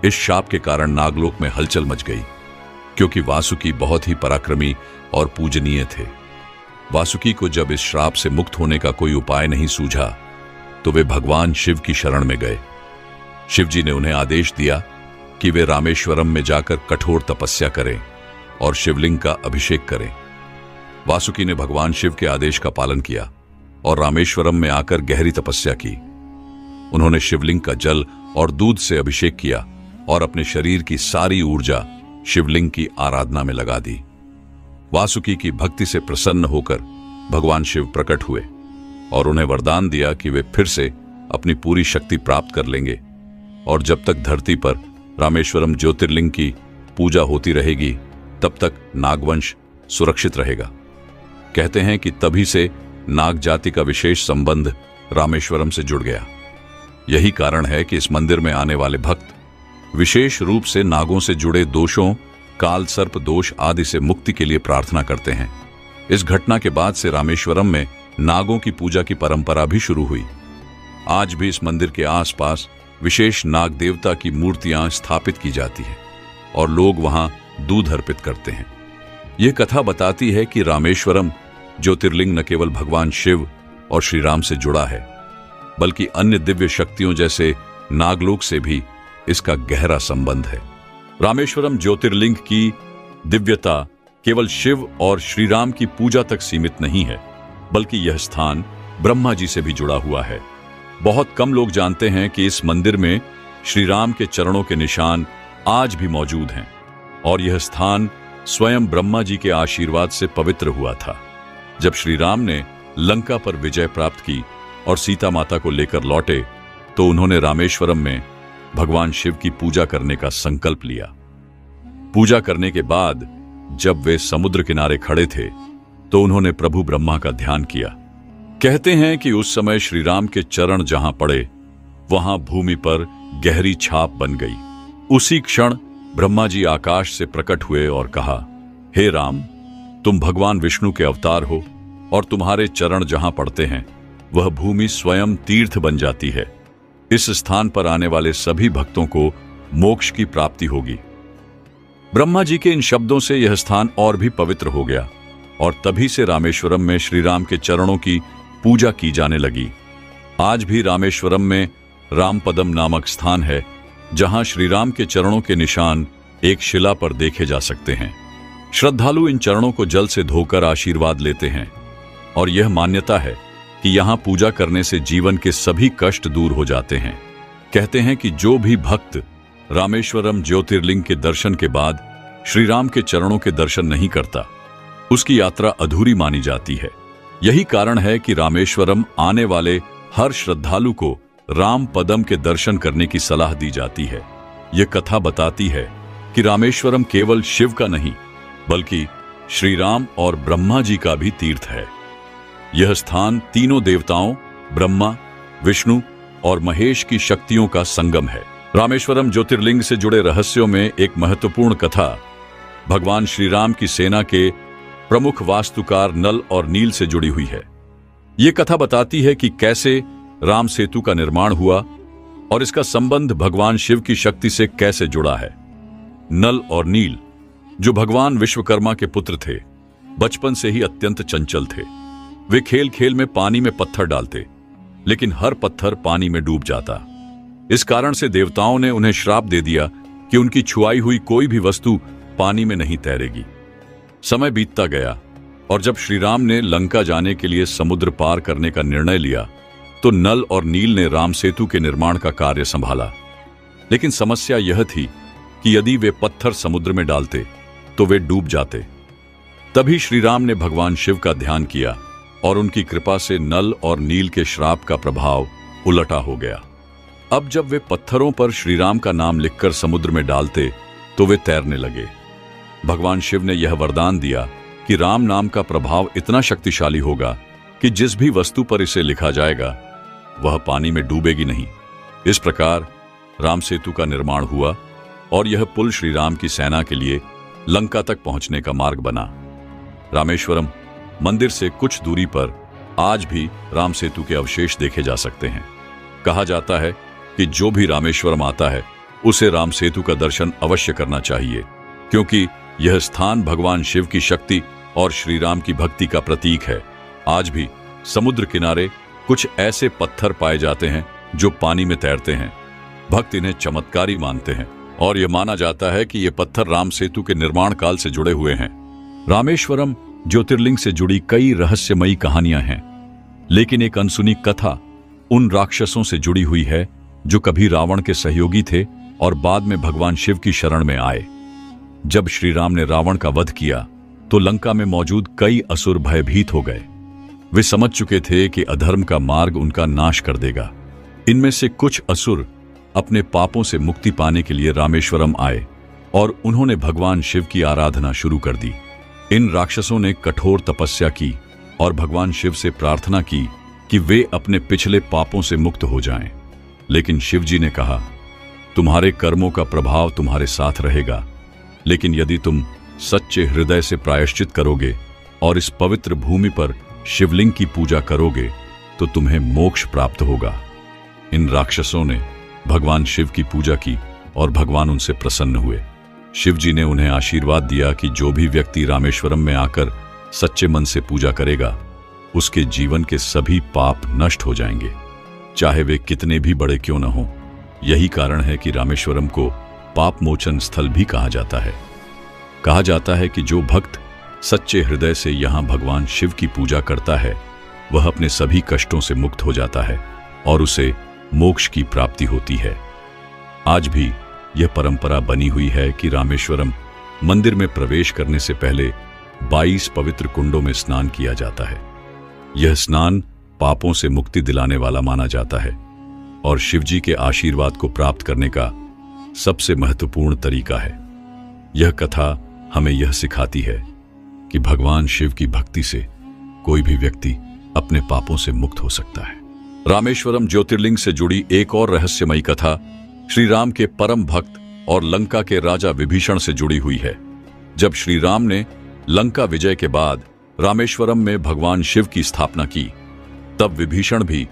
इस शाप के कारण नागलोक में हलचल मच गई, क्योंकि वासुकी बहुत ही पराक्रमी और पूजनीय थे। वासुकी को जब इस श्राप से मुक्त होने का कोई उपाय नहीं सूझा तो वे भगवान शिव की शरण में गए। शिवजी ने उन्हें आदेश दिया कि वे रामेश्वरम में जाकर कठोर तपस्या करें और शिवलिंग का अभिषेक करें। वासुकी ने भगवान शिव के आदेश का पालन किया और रामेश्वरम में आकर गहरी तपस्या की। उन्होंने शिवलिंग का जल और दूध से अभिषेक किया और अपने शरीर की सारी ऊर्जा शिवलिंग की आराधना में लगा दी। वासुकी की भक्ति से प्रसन्न होकर भगवान शिव प्रकट हुए और उन्हें वरदान दिया कि वे फिर से अपनी पूरी शक्ति प्राप्त कर लेंगे और जब तक धरती पर रामेश्वरम ज्योतिर्लिंग की पूजा होती रहेगी तब तक नागवंश सुरक्षित रहेगा। कहते हैं कि तभी से नाग जाति का विशेष संबंध रामेश्वरम से जुड़ गया। यही कारण है कि इस मंदिर में आने वाले भक्त विशेष रूप से नागों से जुड़े दोषों, काल सर्प दोष आदि से मुक्ति के लिए प्रार्थना करते हैं। इस घटना के बाद से रामेश्वरम में नागों की पूजा की परंपरा भी शुरू हुई। आज भी इस मंदिर के आसपास विशेष नाग देवता की मूर्तियां स्थापित की जाती हैं और लोग वहां दूध अर्पित करते हैं। यह कथा बताती है कि रामेश्वरम ज्योतिर्लिंग न केवल भगवान शिव और श्री राम से जुड़ा है, बल्कि अन्य दिव्य शक्तियों जैसे नागलोक से भी इसका गहरा संबंध है। रामेश्वरम ज्योतिर्लिंग की दिव्यता केवल शिव और श्री राम की पूजा तक सीमित नहीं है, बल्कि यह स्थान ब्रह्मा जी से भी जुड़ा हुआ है। बहुत कम लोग जानते हैं कि इस मंदिर में श्री राम के चरणों के निशान आज भी मौजूद हैं और यह स्थान स्वयं ब्रह्मा जी के आशीर्वाद से पवित्र हुआ था। जब श्री राम ने लंका पर विजय प्राप्त की और सीता माता को लेकर लौटे तो उन्होंने रामेश्वरम में भगवान शिव की पूजा करने का संकल्प लिया। पूजा करने के बाद जब वे समुद्र किनारे खड़े थे तो उन्होंने प्रभु ब्रह्मा का ध्यान किया। कहते हैं कि उस समय श्री राम के चरण जहां पड़े वहां भूमि पर गहरी छाप बन गई। उसी क्षण ब्रह्मा जी आकाश से प्रकट हुए और कहा, हे राम, तुम भगवान विष्णु के अवतार हो और तुम्हारे चरण जहां पड़ते हैं वह भूमि स्वयं तीर्थ बन जाती है। इस स्थान पर आने वाले सभी भक्तों को मोक्ष की प्राप्ति होगी। ब्रह्मा जी के इन शब्दों से यह स्थान और भी पवित्र हो गया और तभी से रामेश्वरम में श्री राम के चरणों की पूजा की जाने लगी। आज भी रामेश्वरम में रामपदम नामक स्थान है जहां श्री राम के चरणों के निशान एक शिला पर देखे जा सकते हैं। श्रद्धालु इन चरणों को जल से धोकर आशीर्वाद लेते हैं और यह मान्यता है कि यहां पूजा करने से जीवन के सभी कष्ट दूर हो जाते हैं। कहते हैं कि जो भी भक्त रामेश्वरम ज्योतिर्लिंग के दर्शन के बाद श्री राम के चरणों के दर्शन नहीं करता, उसकी यात्रा अधूरी मानी जाती है। यही कारण है कि रामेश्वरम आने वाले हर श्रद्धालु को राम पदम के दर्शन करने की सलाह दी जाती है। यह कथा बताती है कि रामेश्वरम केवल शिव का नहीं बल्कि श्री राम और ब्रह्मा जी का भी तीर्थ है। यह स्थान तीनों देवताओं ब्रह्मा, विष्णु और महेश की शक्तियों का संगम है। रामेश्वरम ज्योतिर्लिंग से जुड़े रहस्यों में एक महत्वपूर्ण कथा भगवान श्री राम की सेना के प्रमुख वास्तुकार नल और नील से जुड़ी हुई है। यह कथा बताती है कि कैसे राम सेतु का निर्माण हुआ और इसका संबंध भगवान शिव की शक्ति से कैसे जुड़ा है। नल और नील, जो भगवान विश्वकर्मा के पुत्र थे, बचपन से ही अत्यंत चंचल थे। वे खेल खेल में पानी में पत्थर डालते, लेकिन हर पत्थर पानी में डूब जाता। इस कारण से देवताओं ने उन्हें श्राप दे दिया कि उनकी छुआई हुई कोई भी वस्तु पानी में नहीं तैरेगी। समय बीतता गया और जब श्री राम ने लंका जाने के लिए समुद्र पार करने का निर्णय लिया तो नल और नील ने राम सेतु के निर्माण का कार्य संभाला। लेकिन समस्या यह थी कि यदि वे पत्थर समुद्र में डालते तो वे डूब जाते। तभी श्री राम ने भगवान शिव का ध्यान किया और उनकी कृपा से नल और नील के श्राप का प्रभाव उलटा हो गया। अब जब वे पत्थरों पर श्री राम का नाम लिखकर समुद्र में डालते तो वे तैरने लगे। भगवान शिव ने यह वरदान दिया कि राम नाम का प्रभाव इतना शक्तिशाली होगा कि जिस भी वस्तु पर इसे लिखा जाएगा वह पानी में डूबेगी नहीं। इस प्रकार राम सेतु का निर्माण हुआ और यह पुल श्री राम की सेना के लिए लंका तक पहुंचने का मार्ग बना। रामेश्वरम मंदिर से कुछ दूरी पर आज भी राम सेतु के अवशेष देखे जा सकते हैं। कहा जाता है कि जो भी रामेश्वरम आता है उसे राम सेतु का दर्शन अवश्य करना चाहिए, क्योंकि यह स्थान भगवान शिव की शक्ति और श्री राम की भक्ति का प्रतीक है। आज भी समुद्र किनारे कुछ ऐसे पत्थर पाए जाते हैं जो पानी में तैरते हैं। भक्त इन्हें चमत्कारी मानते हैं और यह माना जाता है कि ये पत्थर राम सेतु के निर्माण काल से जुड़े हुए हैं। रामेश्वरम ज्योतिर्लिंग से जुड़ी कई रहस्यमयी कहानियां हैं, लेकिन एक अनसुनी कथा उन राक्षसों से जुड़ी हुई है जो कभी रावण के सहयोगी थे और बाद में भगवान शिव की शरण में आए। जब श्री राम ने रावण का वध किया तो लंका में मौजूद कई असुर भयभीत हो गए। वे समझ चुके थे कि अधर्म का मार्ग उनका नाश कर देगा। इनमें से कुछ असुर अपने पापों से मुक्ति पाने के लिए रामेश्वरम आए और उन्होंने भगवान शिव की आराधना शुरू कर दी। इन राक्षसों ने कठोर तपस्या की और भगवान शिव से प्रार्थना की कि वे अपने पिछले पापों से मुक्त हो जाएं। लेकिन शिव जी ने कहा, तुम्हारे कर्मों का प्रभाव तुम्हारे साथ रहेगा, लेकिन यदि तुम सच्चे हृदय से प्रायश्चित करोगे और इस पवित्र भूमि पर शिवलिंग की पूजा करोगे तो तुम्हें मोक्ष प्राप्त होगा। इन राक्षसों ने भगवान शिव की पूजा की और भगवान उनसे प्रसन्न हुए। शिव जी ने उन्हें आशीर्वाद दिया कि जो भी व्यक्ति रामेश्वरम में आकर सच्चे मन से पूजा करेगा, उसके जीवन के सभी पाप नष्ट हो जाएंगे, चाहे वे कितने भी बड़े क्यों न हों। यही कारण है कि रामेश्वरम को पाप मोचन स्थल भी कहा जाता है। कहा जाता है कि जो भक्त सच्चे हृदय से यहां भगवान शिव की पूजा करता है, वह अपने सभी कष्टों से मुक्त हो जाता है और उसे मोक्ष की प्राप्ति होती है। आज भी यह परंपरा बनी हुई है कि रामेश्वरम मंदिर में प्रवेश करने से पहले 22 पवित्र कुंडों में स्नान किया जाता है। यह स्नान पापों से मुक्ति दिलाने वाला माना जाता है और शिवजी के आशीर्वाद को प्राप्त करने का सबसे महत्वपूर्ण तरीका है। यह कथा हमें यह सिखाती है कि भगवान शिव की भक्ति से कोई भी व्यक्ति अपने पापों से मुक्त हो सकता है। रामेश्वरम ज्योतिर्लिंग से जुड़ी एक और रहस्यमयी कथा श्री राम के परम भक्त और लंका के राजा विभीषण से जुड़ी हुई है। जब श्री राम ने लंका विजय के बाद रामेश्वरम में भगवान शिव की स्थापना की, तब विभीषण भी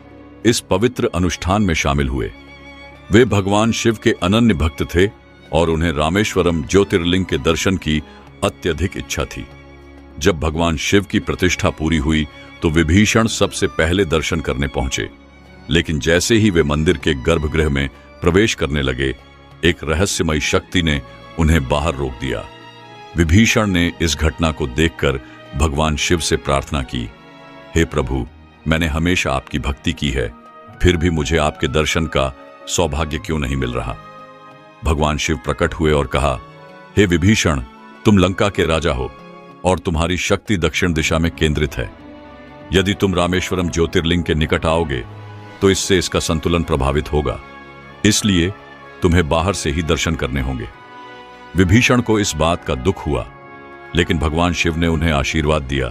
इस पवित्र अनुष्ठान में शामिल हुए। वे भगवान शिव के अनन्य भक्त थे और उन्हें रामेश्वरम ज्योतिर्लिंग के दर्शन की अत्यधिक इच्छा थी। जब भगवान शिव की प्रतिष्ठा पूरी हुई तो विभीषण सबसे पहले दर्शन करने पहुंचे, लेकिन जैसे ही वे मंदिर के गर्भगृह में प्रवेश करने लगे, एक रहस्यमयी शक्ति ने उन्हें बाहर रोक दिया। विभीषण ने इस घटना को देखकर भगवान शिव से प्रार्थना की, हे प्रभु, मैंने हमेशा आपकी भक्ति की है, फिर भी मुझे आपके दर्शन का सौभाग्य क्यों नहीं मिल रहा। भगवान शिव प्रकट हुए और कहा, हे विभीषण, तुम लंका के राजा हो और तुम्हारी शक्ति दक्षिण दिशा में केंद्रित है। यदि तुम रामेश्वरम ज्योतिर्लिंग के निकट आओगे तो इससे इसका संतुलन प्रभावित होगा, इसलिए तुम्हें बाहर से ही दर्शन करने होंगे। विभीषण को इस बात का दुख हुआ, लेकिन भगवान शिव ने उन्हें आशीर्वाद दिया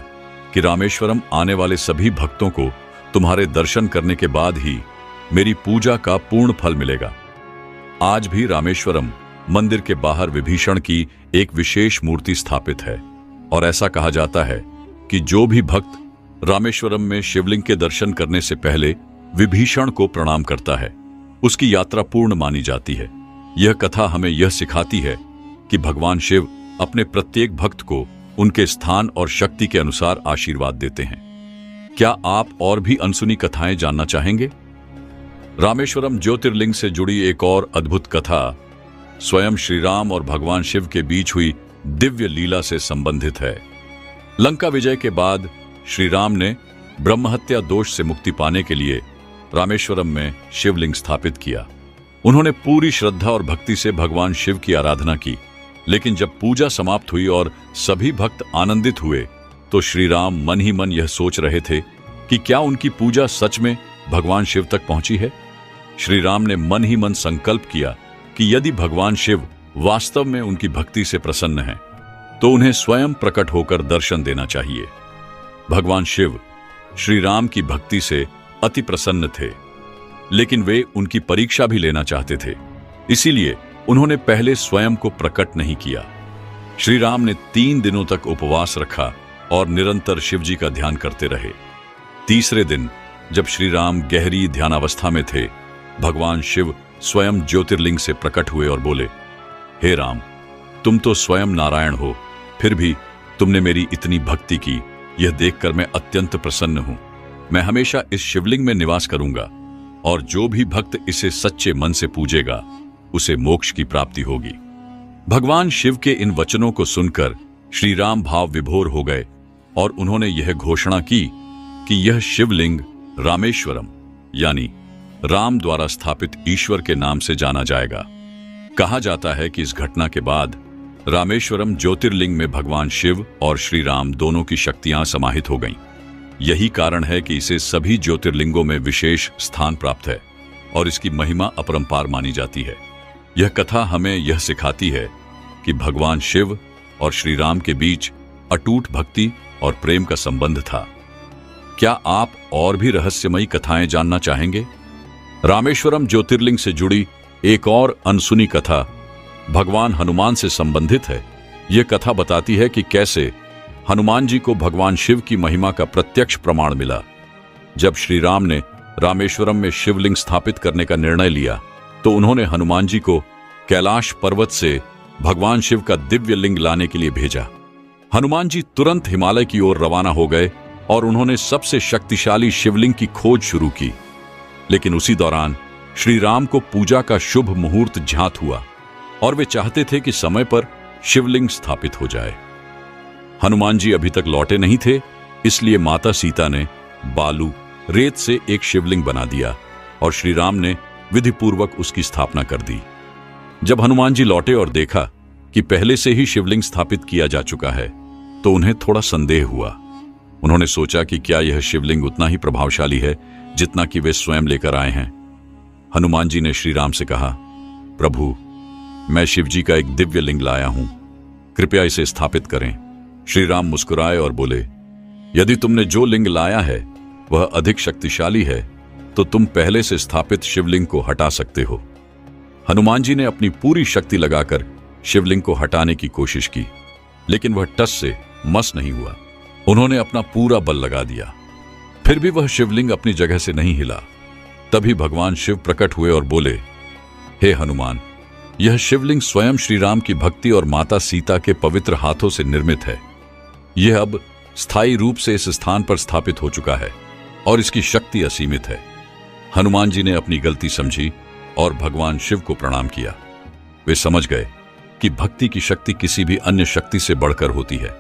कि रामेश्वरम आने वाले सभी भक्तों को तुम्हारे दर्शन करने के बाद ही मेरी पूजा का पूर्ण फल मिलेगा। आज भी रामेश्वरम मंदिर के बाहर विभीषण की एक विशेष मूर्ति स्थापित है और ऐसा कहा जाता है कि जो भी भक्त रामेश्वरम में शिवलिंग के दर्शन करने से पहले विभीषण को प्रणाम करता है, उसकी यात्रा पूर्ण मानी जाती है। यह कथा हमें यह सिखाती है कि भगवान शिव अपने प्रत्येक भक्त को उनके स्थान और शक्ति के अनुसार आशीर्वाद देते हैं। क्या आप और भी अनसुनी कथाएं जानना चाहेंगे? रामेश्वरम ज्योतिर्लिंग से जुड़ी एक और अद्भुत कथा स्वयं श्री राम और भगवान शिव के बीच हुई दिव्य लीला से संबंधित है। लंका विजय के बाद श्री राम ने ब्रह्महत्या दोष से मुक्ति पाने के लिए रामेश्वरम में शिवलिंग स्थापित किया। उन्होंने पूरी श्रद्धा और भक्ति से भगवान शिव की आराधना की, लेकिन जब पूजा समाप्त हुई और सभी भक्त आनंदित हुए तो श्री राम मन ही मन यह सोच रहे थे कि क्या उनकी पूजा सच में भगवान शिव तक पहुंची है। श्री राम ने मन ही मन संकल्प किया कि यदि भगवान शिव वास्तव में उनकी भक्ति से प्रसन्न हैं, तो उन्हें स्वयं प्रकट होकर दर्शन देना चाहिए। भगवान शिव श्री राम की भक्ति से अति प्रसन्न थे, लेकिन वे उनकी परीक्षा भी लेना चाहते थे, इसीलिए उन्होंने पहले स्वयं को प्रकट नहीं किया। श्री राम ने 3 दिनों तक उपवास रखा और निरंतर शिव जी का ध्यान करते रहे। तीसरे दिन जब श्री राम गहरी ध्यानावस्था में थे, भगवान शिव स्वयं ज्योतिर्लिंग से प्रकट हुए और बोले, हे राम, तुम तो स्वयं नारायण हो, फिर भी तुमने मेरी इतनी भक्ति की, यह देखकर मैं अत्यंत प्रसन्न हूं। मैं हमेशा इस शिवलिंग में निवास करूंगा और जो भी भक्त इसे सच्चे मन से पूजेगा, उसे मोक्ष की प्राप्ति होगी। भगवान शिव के इन वचनों को सुनकर श्री राम भाव विभोर हो गए और उन्होंने यह घोषणा की कि यह शिवलिंग रामेश्वरम यानी राम द्वारा स्थापित ईश्वर के नाम से जाना जाएगा। कहा जाता है कि इस घटना के बाद रामेश्वरम ज्योतिर्लिंग में भगवान शिव और श्री राम दोनों की शक्तियां समाहित हो गईं। यही कारण है कि इसे सभी ज्योतिर्लिंगों में विशेष स्थान प्राप्त है और इसकी महिमा अपरंपार मानी जाती है। यह कथा हमें यह सिखाती है कि भगवान शिव और श्री राम के बीच अटूट भक्ति और प्रेम का संबंध था। क्या आप और भी रहस्यमयी कथाएं जानना चाहेंगे? रामेश्वरम ज्योतिर्लिंग से जुड़ी एक और अनसुनी कथा भगवान हनुमान से संबंधित है। यह कथा बताती है कि कैसे हनुमान जी को भगवान शिव की महिमा का प्रत्यक्ष प्रमाण मिला। जब श्री राम ने रामेश्वरम में शिवलिंग स्थापित करने का निर्णय लिया, तो उन्होंने हनुमान जी को कैलाश पर्वत से भगवान शिव का दिव्य लिंग लाने के लिए भेजा। हनुमान जी तुरंत हिमालय की ओर रवाना हो गए और उन्होंने सबसे शक्तिशाली शिवलिंग की खोज शुरू की। लेकिन उसी दौरान श्री राम को पूजा का शुभ मुहूर्त ज्ञात हुआ और वे चाहते थे कि समय पर शिवलिंग स्थापित हो जाए। हनुमान जी अभी तक लौटे नहीं थे, इसलिए माता सीता ने बालू रेत से एक शिवलिंग बना दिया और श्री राम ने विधिपूर्वक उसकी स्थापना कर दी। जब हनुमान जी लौटे और देखा कि पहले से ही शिवलिंग स्थापित किया जा चुका है, तो उन्हें थोड़ा संदेह हुआ। उन्होंने सोचा कि क्या यह शिवलिंग उतना ही प्रभावशाली है जितना कि वे स्वयं लेकर आए हैं। हनुमान जी ने श्री राम से कहा, प्रभु, मैं शिव जी का एक दिव्य लिंग लाया हूं, कृपया इसे स्थापित करें। श्री राम मुस्कुराए और बोले, यदि तुमने जो लिंग लाया है वह अधिक शक्तिशाली है तो तुम पहले से स्थापित शिवलिंग को हटा सकते हो। हनुमान जी ने अपनी पूरी शक्ति लगाकर शिवलिंग को हटाने की कोशिश की, लेकिन वह टस से मस नहीं हुआ। उन्होंने अपना पूरा बल लगा दिया, फिर भी वह शिवलिंग अपनी जगह से नहीं हिला। तभी भगवान शिव प्रकट हुए और बोले, हे हनुमान, यह शिवलिंग स्वयं श्री राम की भक्ति और माता सीता के पवित्र हाथों से निर्मित है। यह अब स्थायी रूप से इस स्थान पर स्थापित हो चुका है और इसकी शक्ति असीमित है। हनुमान जी ने अपनी गलती समझी और भगवान शिव को प्रणाम किया। वे समझ गए कि भक्ति की शक्ति किसी भी अन्य शक्ति से बढ़कर होती है।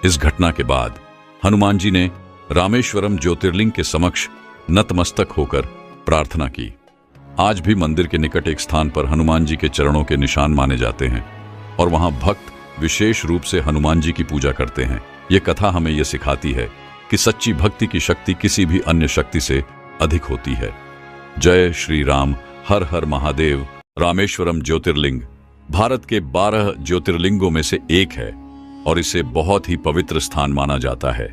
इस घटना के बाद हनुमान जी ने रामेश्वरम ज्योतिर्लिंग के समक्ष नतमस्तक होकर प्रार्थना की। आज भी मंदिर के निकट एक स्थान पर हनुमान जी के चरणों के निशान माने जाते हैं और वहां भक्त विशेष रूप से हनुमान जी की पूजा करते हैं। यह कथा हमें यह सिखाती है कि सच्ची भक्ति की शक्ति किसी भी अन्य शक्ति से अधिक होती है। जय श्री राम। हर हर महादेव। रामेश्वरम ज्योतिर्लिंग भारत के 12 ज्योतिर्लिंगों में से एक है और इसे बहुत ही पवित्र स्थान माना जाता है।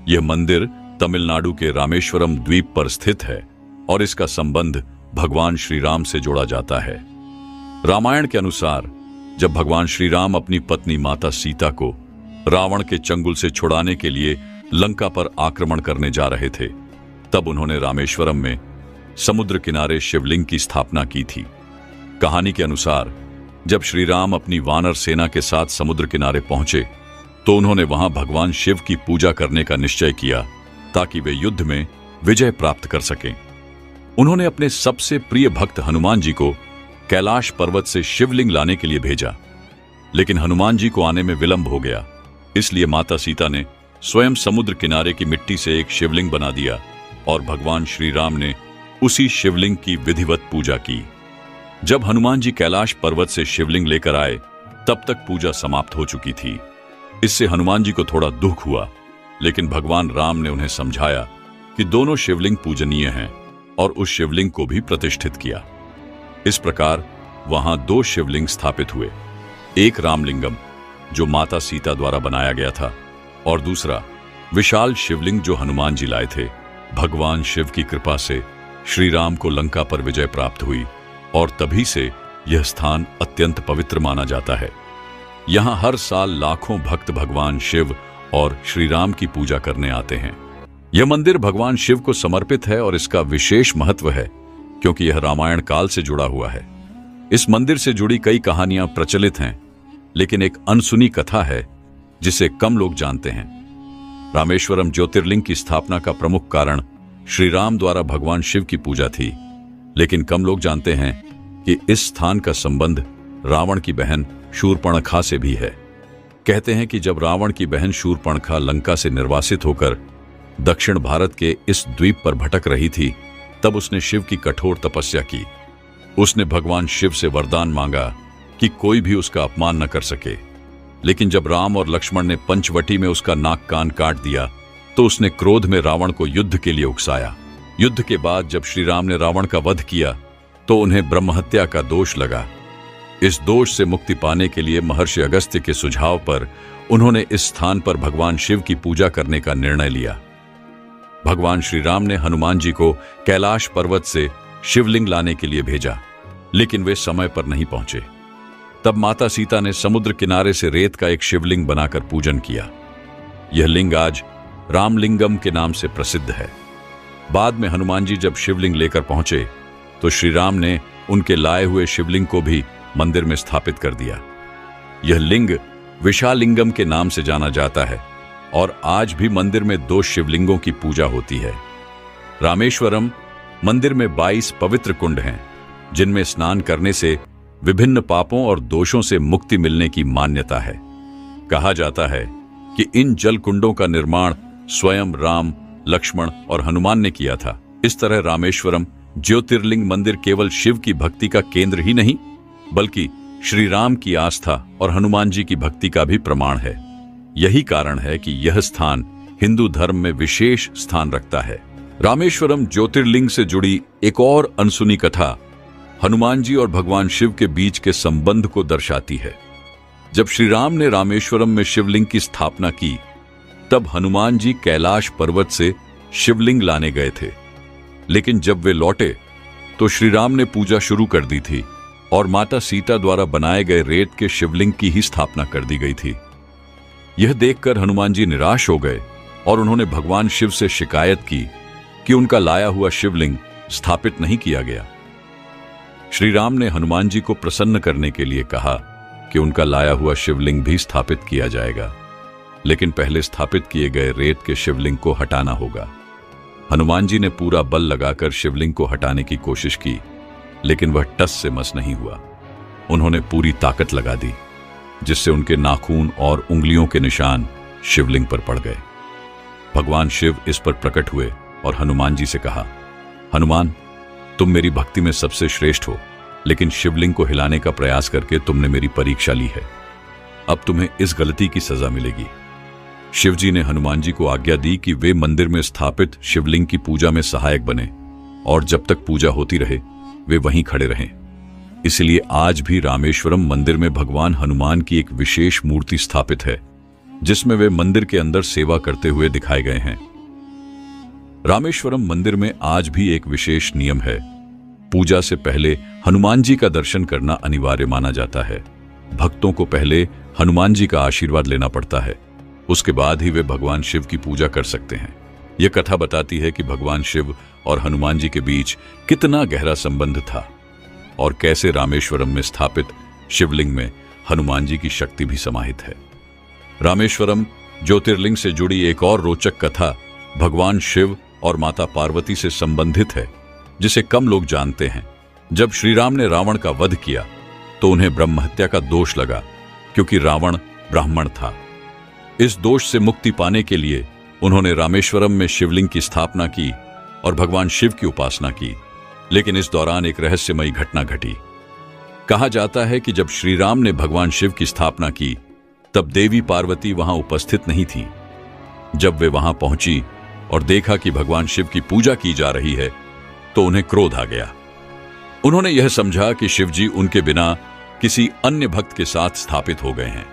यह मंदिर तमिलनाडु के रामेश्वरम द्वीप पर स्थित है और इसका संबंध भगवान श्री राम से जोड़ा जाता है। रामायण के अनुसार जब भगवान श्री राम अपनी पत्नी माता सीता को रावण के चंगुल से छुड़ाने के लिए लंका पर आक्रमण करने जा रहे थे, तब उन्होंने रामेश्वरम में समुद्र किनारे शिवलिंग की स्थापना की थी। कहानी के अनुसार जब श्री राम अपनी वानर सेना के साथ समुद्र किनारे पहुंचे तो उन्होंने वहां भगवान शिव की पूजा करने का निश्चय किया ताकि वे युद्ध में विजय प्राप्त कर सकें। उन्होंने अपने सबसे प्रिय भक्त हनुमान जी को कैलाश पर्वत से शिवलिंग लाने के लिए भेजा, लेकिन हनुमान जी को आने में विलंब हो गया। इसलिए माता सीता ने स्वयं समुद्र किनारे की मिट्टी से एक शिवलिंग बना दिया और भगवान श्री राम ने उसी शिवलिंग की विधिवत पूजा की। जब हनुमान जी कैलाश पर्वत से शिवलिंग लेकर आए तब तक पूजा समाप्त हो चुकी थी। इससे हनुमान जी को थोड़ा दुख हुआ, लेकिन भगवान राम ने उन्हें समझाया कि दोनों शिवलिंग पूजनीय हैं और उस शिवलिंग को भी प्रतिष्ठित किया। इस प्रकार वहां 2 शिवलिंग स्थापित हुए, एक रामलिंगम जो माता सीता द्वारा बनाया गया था और दूसरा विशाल शिवलिंग जो हनुमान जी लाए थे। भगवान शिव की कृपा से श्री राम को लंका पर विजय प्राप्त हुई और तभी से यह स्थान अत्यंत पवित्र माना जाता है। यहां हर साल लाखों भक्त भगवान शिव और श्री राम की पूजा करने आते हैं। यह मंदिर भगवान शिव को समर्पित है और इसका विशेष महत्व है क्योंकि यह रामायण काल से जुड़ा हुआ है। इस मंदिर से जुड़ी कई कहानियां प्रचलित हैं, लेकिन एक अनसुनी कथा है जिसे कम लोग जानते हैं। रामेश्वरम ज्योतिर्लिंग की स्थापना का प्रमुख कारण श्री राम द्वारा भगवान शिव की पूजा थी, लेकिन कम लोग जानते हैं कि इस स्थान का संबंध रावण की बहन शूर्पणखा से भी है। कहते हैं कि जब रावण की बहन शूर्पणखा लंका से निर्वासित होकर दक्षिण भारत के इस द्वीप पर भटक रही थी, तब उसने शिव की कठोर तपस्या की। उसने भगवान शिव से वरदान मांगा कि कोई भी उसका अपमान न कर सके। लेकिन जब राम और लक्ष्मण ने पंचवटी में उसका नाक कान काट दिया तो उसने क्रोध में रावण को युद्ध के लिए उकसाया। युद्ध के बाद जब श्री राम ने रावण का वध किया तो उन्हें ब्रह्महत्या का दोष लगा। इस दोष से मुक्ति पाने के लिए महर्षि अगस्त्य के सुझाव पर उन्होंने इस स्थान पर भगवान शिव की पूजा करने का निर्णय लिया। भगवान श्री राम ने हनुमान जी को कैलाश पर्वत से शिवलिंग लाने के लिए भेजा, लेकिन वे समय पर नहीं पहुंचे। तब माता सीता ने समुद्र किनारे से रेत का एक शिवलिंग बनाकर पूजन किया। यह लिंग आज रामलिंगम के नाम से प्रसिद्ध है। बाद में हनुमान जी जब शिवलिंग लेकर पहुंचे तो श्री राम ने उनके लाए हुए शिवलिंग को भी मंदिर में स्थापित कर दिया। यह लिंग विशालिंगम के नाम से जाना जाता है और आज भी मंदिर में 2 शिवलिंगों की पूजा होती है। रामेश्वरम मंदिर में 22 पवित्र कुंड हैं, जिनमें स्नान करने से विभिन्न पापों और दोषों से मुक्ति मिलने की मान्यता है। कहा जाता है कि इन जल कुंडों का निर्माण स्वयं राम, लक्ष्मण और हनुमान ने किया था। इस तरह रामेश्वरम ज्योतिर्लिंग मंदिर केवल शिव की भक्ति का केंद्र ही नहीं, बल्कि श्री राम की आस्था और हनुमान जी की भक्ति का भी प्रमाण है। यही कारण है कि यह स्थान हिंदू धर्म में विशेष स्थान रखता है। रामेश्वरम ज्योतिर्लिंग से जुड़ी एक और अनसुनी कथा हनुमान जी और भगवान शिव के बीच के संबंध को दर्शाती है। जब श्री राम ने रामेश्वरम में शिवलिंग की स्थापना की, तब हनुमान जी कैलाश पर्वत से शिवलिंग लाने गए थे, लेकिन जब वे लौटे तो श्री राम ने पूजा शुरू कर दी थी और माता सीता द्वारा बनाए गए रेत के शिवलिंग की ही स्थापना कर दी गई थी। यह देखकर हनुमान जी निराश हो गए और उन्होंने भगवान शिव से शिकायत की कि उनका लाया हुआ शिवलिंग स्थापित नहीं किया गया। श्री राम ने हनुमान जी को प्रसन्न करने के लिए कहा कि उनका लाया हुआ शिवलिंग भी स्थापित किया जाएगा, लेकिन पहले स्थापित किए गए रेत के शिवलिंग को हटाना होगा। हनुमान जी ने पूरा बल लगाकर शिवलिंग को हटाने की कोशिश की, लेकिन वह टस से मस नहीं हुआ। उन्होंने पूरी ताकत लगा दी, जिससे उनके नाखून और उंगलियों के निशान शिवलिंग पर पड़ गए। भगवान शिव इस पर प्रकट हुए और हनुमान जी से कहा, हनुमान, तुम मेरी भक्ति में सबसे श्रेष्ठ हो, लेकिन शिवलिंग को हिलाने का प्रयास करके तुमने मेरी परीक्षा ली है। अब तुम्हें इस गलती की सजा मिलेगी। शिवजी ने हनुमान जी को आज्ञा दी कि वे मंदिर में स्थापित शिवलिंग की पूजा में सहायक बने और जब तक पूजा होती रहे वे वहीं खड़े रहें। इसलिए आज भी रामेश्वरम मंदिर में भगवान हनुमान की एक विशेष मूर्ति स्थापित है, जिसमें वे मंदिर के अंदर सेवा करते हुए दिखाए गए हैं। रामेश्वरम मंदिर में आज भी एक विशेष नियम है। पूजा से पहले हनुमान जी का दर्शन करना अनिवार्य माना जाता है। भक्तों को पहले हनुमान जी का आशीर्वाद लेना पड़ता है, उसके बाद ही वे भगवान शिव की पूजा कर सकते हैं। यह कथा बताती है कि भगवान शिव और हनुमान जी के बीच कितना गहरा संबंध था और कैसे रामेश्वरम में स्थापित शिवलिंग में हनुमान जी की शक्ति भी समाहित है। रामेश्वरम ज्योतिर्लिंग से जुड़ी एक और रोचक कथा भगवान शिव और माता पार्वती से संबंधित है, जिसे कम लोग जानते हैं। जब श्री राम ने रावण का वध किया तो उन्हें ब्रह्महत्या का दोष लगा, क्योंकि रावण ब्राह्मण था। इस दोष से मुक्ति पाने के लिए उन्होंने रामेश्वरम में शिवलिंग की स्थापना की और भगवान शिव की उपासना की। लेकिन इस दौरान एक रहस्यमयी घटना घटी। कहा जाता है कि जब श्री राम ने भगवान शिव की स्थापना की, तब देवी पार्वती वहां उपस्थित नहीं थी। जब वे वहां पहुंची और देखा कि भगवान शिव की पूजा की जा रही है, तो उन्हें क्रोध आ गया। उन्होंने यह समझा कि शिवजी उनके बिना किसी अन्य भक्त के साथ स्थापित हो गए हैं।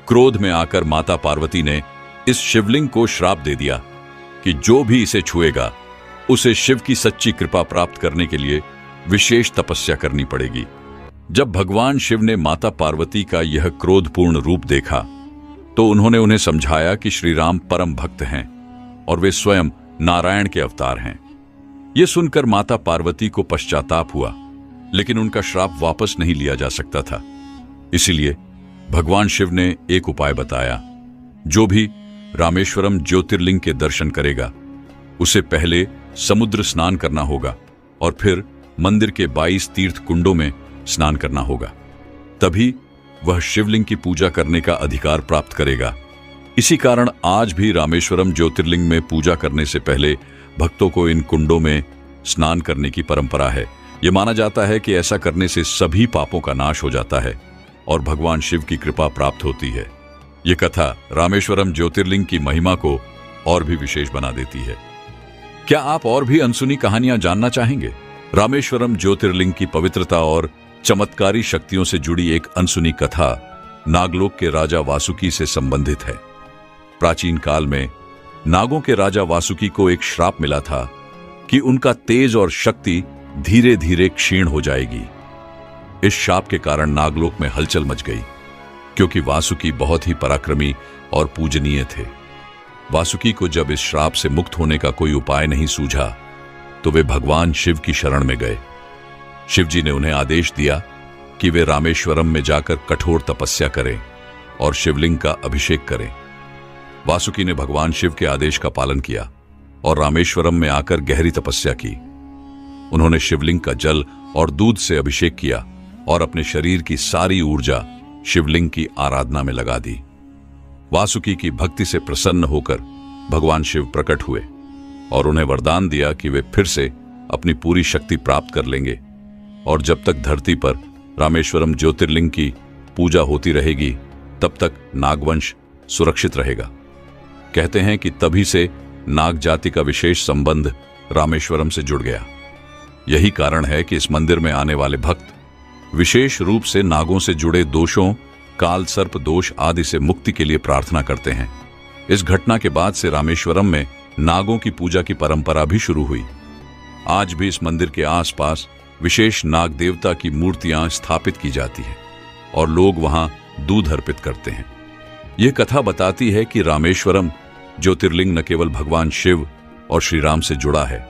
क्रोध में आकर माता पार्वती ने इस शिवलिंग को श्राप दे दिया कि जो भी इसे छुएगा उसे शिव की सच्ची कृपा प्राप्त करने के लिए विशेष तपस्या करनी पड़ेगी। जब भगवान शिव ने माता पार्वती का यह क्रोधपूर्ण रूप देखा, तो उन्होंने उन्हें समझाया कि श्री राम परम भक्त हैं और वे स्वयं नारायण के अवतार हैं। यह सुनकर माता पार्वती को पश्चाताप हुआ, लेकिन उनका श्राप वापस नहीं लिया जा सकता था। इसीलिए भगवान शिव ने एक उपाय बताया। जो भी रामेश्वरम ज्योतिर्लिंग के दर्शन करेगा, उसे पहले समुद्र स्नान करना होगा और फिर मंदिर के 22 तीर्थ कुंडों में स्नान करना होगा। तभी वह शिवलिंग की पूजा करने का अधिकार प्राप्त करेगा। इसी कारण आज भी रामेश्वरम ज्योतिर्लिंग में पूजा करने से पहले भक्तों को इन कुंडों में स्नान करने की परंपरा है। यह माना जाता है कि ऐसा करने से सभी पापों का नाश हो जाता है और भगवान शिव की कृपा प्राप्त होती है। यह कथा रामेश्वरम ज्योतिर्लिंग की महिमा को और भी विशेष बना देती है। क्या आप और भी अनसुनी कहानियां जानना चाहेंगे? रामेश्वरम ज्योतिर्लिंग की पवित्रता और चमत्कारी शक्तियों से जुड़ी एक अनसुनी कथा नागलोक के राजा वासुकी से संबंधित है। प्राचीन काल में नागों के राजा वासुकी को एक श्राप मिला था कि उनका तेज और शक्ति धीरे धीरे क्षीण हो जाएगी। इस शाप के कारण नागलोक में हलचल मच गई, क्योंकि वासुकी बहुत ही पराक्रमी और पूजनीय थे। वासुकी को जब इस श्राप से मुक्त होने का कोई उपाय नहीं सूझा, तो वे भगवान शिव की शरण में गए शिवजी ने उन्हें आदेश दिया कि वे रामेश्वरम में जाकर कठोर तपस्या करें और शिवलिंग का अभिषेक करें। वासुकी ने भगवान शिव के आदेश का पालन किया और रामेश्वरम में आकर गहरी तपस्या की। उन्होंने शिवलिंग का जल और दूध से अभिषेक किया और अपने शरीर की सारी ऊर्जा शिवलिंग की आराधना में लगा दी। वासुकी की भक्ति से प्रसन्न होकर भगवान शिव प्रकट हुए और उन्हें वरदान दिया कि वे फिर से अपनी पूरी शक्ति प्राप्त कर लेंगे और जब तक धरती पर रामेश्वरम ज्योतिर्लिंग की पूजा होती रहेगी तब तक नागवंश सुरक्षित रहेगा। कहते हैं कि तभी से नाग जाति का विशेष संबंध रामेश्वरम से जुड़ गया। यही कारण है कि इस मंदिर में आने वाले भक्त विशेष रूप से नागों से जुड़े दोषों, काल सर्प दोष आदि से मुक्ति के लिए प्रार्थना करते हैं। इस घटना के बाद से रामेश्वरम में नागों की पूजा की परंपरा भी शुरू हुई। आज भी इस मंदिर के आसपास विशेष नाग देवता की मूर्तियां स्थापित की जाती हैं और लोग वहां दूध अर्पित करते हैं। यह कथा बताती है कि रामेश्वरम ज्योतिर्लिंग न केवल भगवान शिव और श्री राम से जुड़ा है,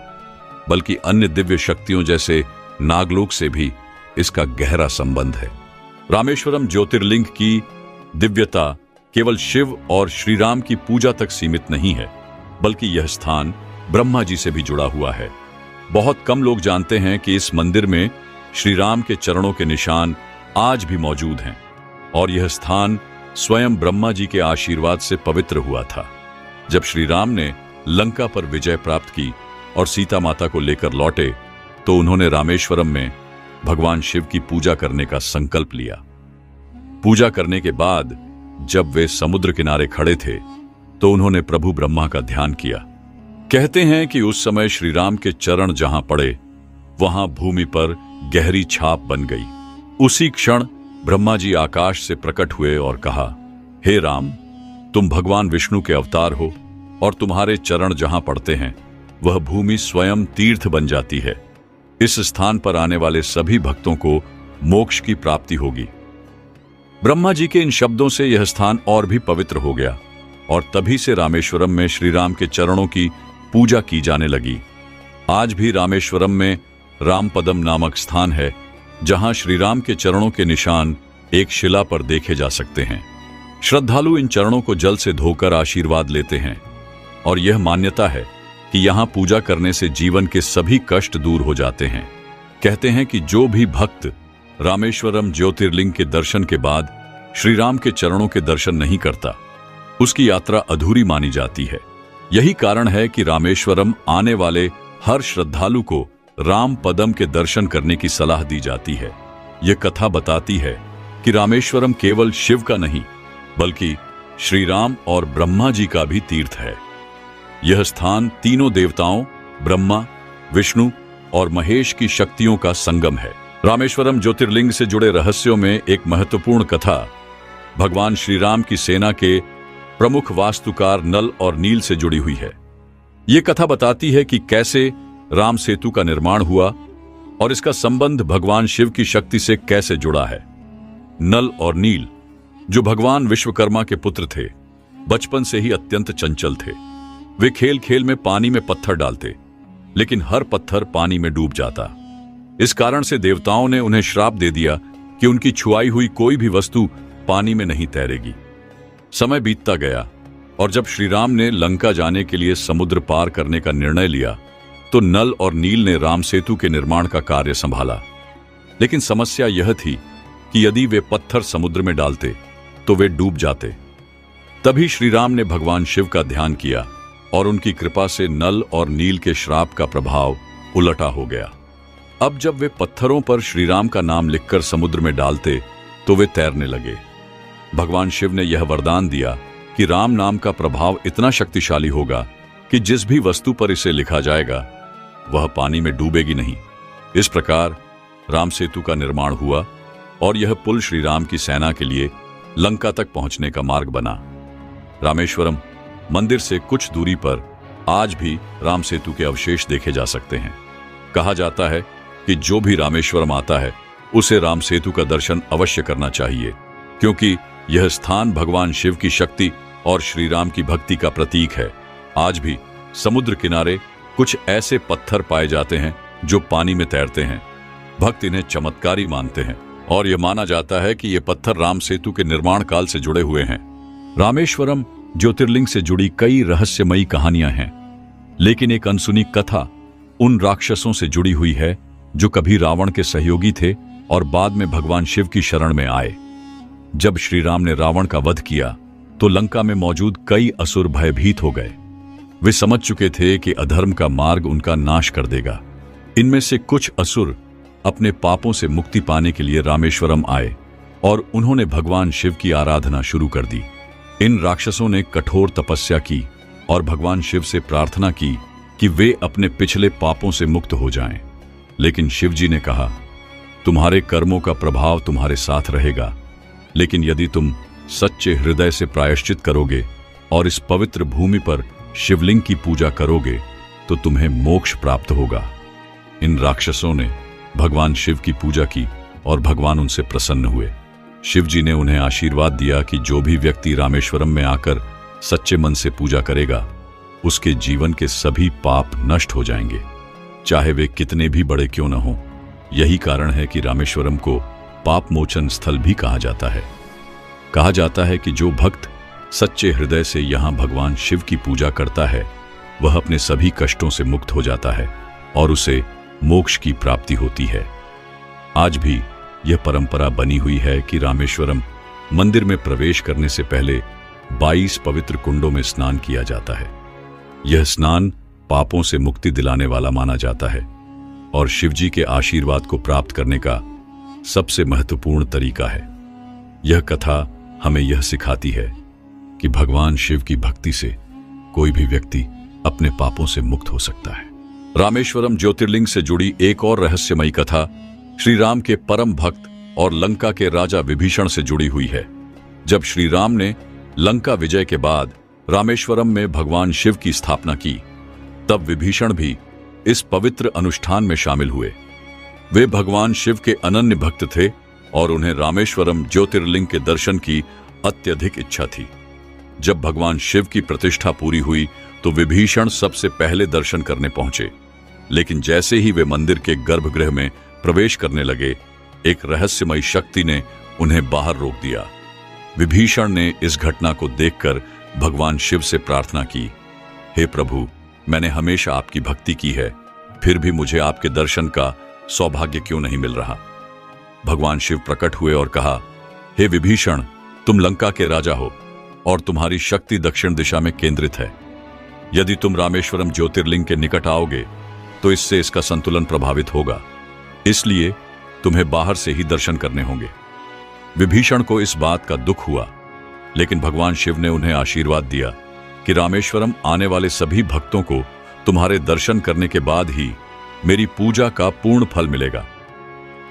बल्कि अन्य दिव्य शक्तियों जैसे नागलोक से भी इसका गहरा संबंध है। रामेश्वरम ज्योतिर्लिंग की दिव्यता केवल शिव और श्री राम की पूजा तक सीमित नहीं है, बल्कि यह स्थान ब्रह्मा जी से भी जुड़ा हुआ है। बहुत कम लोग जानते हैं कि इस मंदिर में श्री राम के चरणों के निशान आज भी मौजूद हैं और यह स्थान स्वयं ब्रह्मा जी के आशीर्वाद से पवित्र हुआ था। जब श्री राम ने लंका पर विजय प्राप्त की और सीता माता को लेकर लौटे तो उन्होंने रामेश्वरम में भगवान शिव की पूजा करने का संकल्प लिया। पूजा करने के बाद जब वे समुद्र किनारे खड़े थे तो उन्होंने प्रभु ब्रह्मा का ध्यान किया। कहते हैं कि उस समय श्री राम के चरण जहां पड़े वहां भूमि पर गहरी छाप बन गई। उसी क्षण ब्रह्मा जी आकाश से प्रकट हुए और कहा, हे राम, तुम भगवान विष्णु के अवतार हो और तुम्हारे चरण जहां पड़ते हैं वह भूमि स्वयं तीर्थ बन जाती है। इस स्थान पर आने वाले सभी भक्तों को मोक्ष की प्राप्ति होगी। ब्रह्मा जी के इन शब्दों से यह स्थान और भी पवित्र हो गया और तभी से रामेश्वरम में श्री राम के चरणों की पूजा की जाने लगी। आज भी रामेश्वरम में रामपदम नामक स्थान है जहां श्री राम के चरणों के निशान एक शिला पर देखे जा सकते हैं। श्रद्धालु इन चरणों को जल से धोकर आशीर्वाद लेते हैं और यह मान्यता है कि यहां पूजा करने से जीवन के सभी कष्ट दूर हो जाते हैं। कहते हैं कि जो भी भक्त रामेश्वरम ज्योतिर्लिंग के दर्शन के बाद श्री राम के चरणों के दर्शन नहीं करता, उसकी यात्रा अधूरी मानी जाती है। यही कारण है कि रामेश्वरम आने वाले हर श्रद्धालु को राम पदम के दर्शन करने की सलाह दी जाती है। यह कथा बताती है कि रामेश्वरम केवल शिव का नहीं बल्कि श्री राम और ब्रह्मा जी का भी तीर्थ है। यह स्थान तीनों देवताओं ब्रह्मा, विष्णु और महेश की शक्तियों का संगम है। रामेश्वरम ज्योतिर्लिंग से जुड़े रहस्यों में एक महत्वपूर्ण कथा भगवान श्री राम की सेना के प्रमुख वास्तुकार नल और नील से जुड़ी हुई है। यह कथा बताती है कि कैसे राम सेतु का निर्माण हुआ और इसका संबंध भगवान शिव की शक्ति से कैसे जुड़ा है। नल और नील, जो भगवान विश्वकर्मा के पुत्र थे, बचपन से ही अत्यंत चंचल थे। वे खेल खेल में पानी में पत्थर डालते, लेकिन हर पत्थर पानी में डूब जाता। इस कारण से देवताओं ने उन्हें श्राप दे दिया कि उनकी छुआई हुई कोई भी वस्तु पानी में नहीं तैरेगी। समय बीतता गया और जब श्री राम ने लंका जाने के लिए समुद्र पार करने का निर्णय लिया तो नल और नील ने राम सेतु के निर्माण का कार्य संभाला। लेकिन समस्या यह थी कि यदि वे पत्थर समुद्र में डालते तो वे डूब जाते। तभी श्री राम ने भगवान शिव का ध्यान किया और उनकी कृपा से नल और नील के श्राप का प्रभाव उलटा हो गया। अब जब वे पत्थरों पर श्री राम का नाम लिखकर समुद्र में डालते तो वे तैरने लगे। भगवान शिव ने यह वरदान दिया कि राम नाम का प्रभाव इतना शक्तिशाली होगा कि जिस भी वस्तु पर इसे लिखा जाएगा वह पानी में डूबेगी नहीं। इस प्रकार राम सेतु का निर्माण हुआ और यह पुल श्री राम की सेना के लिए लंका तक पहुंचने का मार्ग बना। रामेश्वरम मंदिर से कुछ दूरी पर आज भी राम सेतु के अवशेष देखे जा सकते हैं। कहा जाता है कि जो भी रामेश्वरम आता है उसे राम सेतु का दर्शन अवश्य करना चाहिए, क्योंकि यह स्थान भगवान शिव की शक्ति और श्री राम की भक्ति का प्रतीक है। आज भी समुद्र किनारे कुछ ऐसे पत्थर पाए जाते हैं जो पानी में तैरते हैं भक्त इन्हें चमत्कारी मानते हैं और यह माना जाता है कि ये पत्थर राम सेतु के निर्माण काल से जुड़े हुए हैं। रामेश्वरम ज्योतिर्लिंग से जुड़ी कई रहस्यमयी कहानियां हैं, लेकिन एक अनसुनी कथा उन राक्षसों से जुड़ी हुई है जो कभी रावण के सहयोगी थे और बाद में भगवान शिव की शरण में आए। जब श्री राम ने रावण का वध किया तो लंका में मौजूद कई असुर भयभीत हो गए। वे समझ चुके थे कि अधर्म का मार्ग उनका नाश कर देगा। इनमें से कुछ असुर अपने पापों से मुक्ति पाने के लिए रामेश्वरम आए और उन्होंने भगवान शिव की आराधना शुरू कर दी। इन राक्षसों ने कठोर तपस्या की और भगवान शिव से प्रार्थना की कि वे अपने पिछले पापों से मुक्त हो जाएं। लेकिन शिव जी ने कहा, तुम्हारे कर्मों का प्रभाव तुम्हारे साथ रहेगा, लेकिन यदि तुम सच्चे हृदय से प्रायश्चित करोगे और इस पवित्र भूमि पर शिवलिंग की पूजा करोगे तो तुम्हें मोक्ष प्राप्त होगा। इन राक्षसों ने भगवान शिव की पूजा की और भगवान उनसे प्रसन्न हुए। शिव जी ने उन्हें आशीर्वाद दिया कि जो भी व्यक्ति रामेश्वरम में आकर सच्चे मन से पूजा करेगा उसके जीवन के सभी पाप नष्ट हो जाएंगे, चाहे वे कितने भी बड़े क्यों न हों। यही कारण है कि रामेश्वरम को पाप मोचन स्थल भी कहा जाता है। कहा जाता है कि जो भक्त सच्चे हृदय से यहां भगवान शिव की पूजा करता है वह अपने सभी कष्टों से मुक्त हो जाता है और उसे मोक्ष की प्राप्ति होती है। आज भी यह परंपरा बनी हुई है कि रामेश्वरम मंदिर में प्रवेश करने से पहले 22 पवित्र कुंडों में स्नान किया जाता है। यह स्नान पापों से मुक्ति दिलाने वाला माना जाता है और शिवजी के आशीर्वाद को प्राप्त करने का सबसे महत्वपूर्ण तरीका है। यह कथा हमें यह सिखाती है कि भगवान शिव की भक्ति से कोई भी व्यक्ति अपने पापों से मुक्त हो सकता है। रामेश्वरम ज्योतिर्लिंग से जुड़ी एक और रहस्यमयी कथा श्री राम के परम भक्त और लंका के राजा विभीषण से जुड़ी हुई है। जब श्री राम ने लंका विजय के बाद रामेश्वरम में भगवान शिव की स्थापना की, तब विभीषण भी इस पवित्र अनुष्ठान में शामिल हुए। वे भगवान शिव के अनन्य भक्त थे और उन्हें रामेश्वरम ज्योतिर्लिंग के दर्शन की अत्यधिक इच्छा थी। जब भगवान शिव की प्रतिष्ठा पूरी हुई तो विभीषण सबसे पहले दर्शन करने पहुंचे, लेकिन जैसे ही वे मंदिर के गर्भगृह में प्रवेश करने लगे, एक रहस्यमयी शक्ति ने उन्हें बाहर रोक दिया। विभीषण ने इस घटना को देखकर भगवान शिव से प्रार्थना की, हे प्रभु, मैंने हमेशा आपकी भक्ति की है, फिर भी मुझे आपके दर्शन का सौभाग्य क्यों नहीं मिल रहा। भगवान शिव प्रकट हुए और कहा, हे विभीषण, तुम लंका के राजा हो और तुम्हारी शक्ति दक्षिण दिशा में केंद्रित है। यदि तुम रामेश्वरम ज्योतिर्लिंग के निकट आओगे तो इससे इसका संतुलन प्रभावित होगा, इसलिए तुम्हें बाहर से ही दर्शन करने होंगे। विभीषण को इस बात का दुख हुआ, लेकिन भगवान शिव ने उन्हें आशीर्वाद दिया कि रामेश्वरम आने वाले सभी भक्तों को तुम्हारे दर्शन करने के बाद ही मेरी पूजा का पूर्ण फल मिलेगा।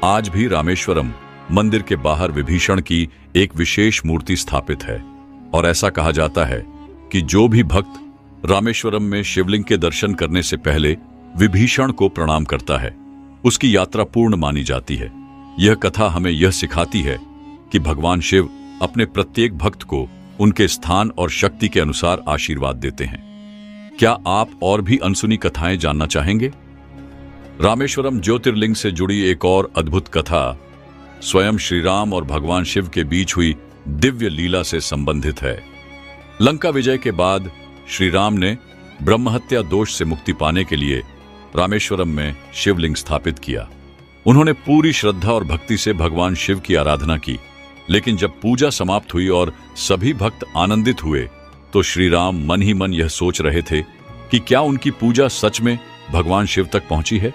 आज भी रामेश्वरम मंदिर के बाहर विभीषण की एक विशेष मूर्ति स्थापित है और ऐसा कहा जाता है कि जो भी भक्त रामेश्वरम में शिवलिंग के दर्शन करने से पहले विभीषण को प्रणाम करता है, उसकी यात्रा पूर्ण मानी जाती है। यह कथा हमें यह सिखाती है कि भगवान शिव अपने प्रत्येक भक्त को उनके स्थान और शक्ति के अनुसार आशीर्वाद देते हैं। क्या आप और भी अनसुनी कथाएं जानना चाहेंगे? रामेश्वरम ज्योतिर्लिंग से जुड़ी एक और अद्भुत कथा स्वयं श्री राम और भगवान शिव के बीच हुई दिव्य लीला से संबंधित है। लंका विजय के बाद श्री राम ने ब्रह्महत्या दोष से मुक्ति पाने के लिए रामेश्वरम में शिवलिंग स्थापित किया। उन्होंने पूरी श्रद्धा और भक्ति से भगवान शिव की आराधना की, लेकिन जब पूजा समाप्त हुई और सभी भक्त आनंदित हुए तो श्री राम मन ही मन यह सोच रहे थे कि क्या उनकी पूजा सच में भगवान शिव तक पहुंची है।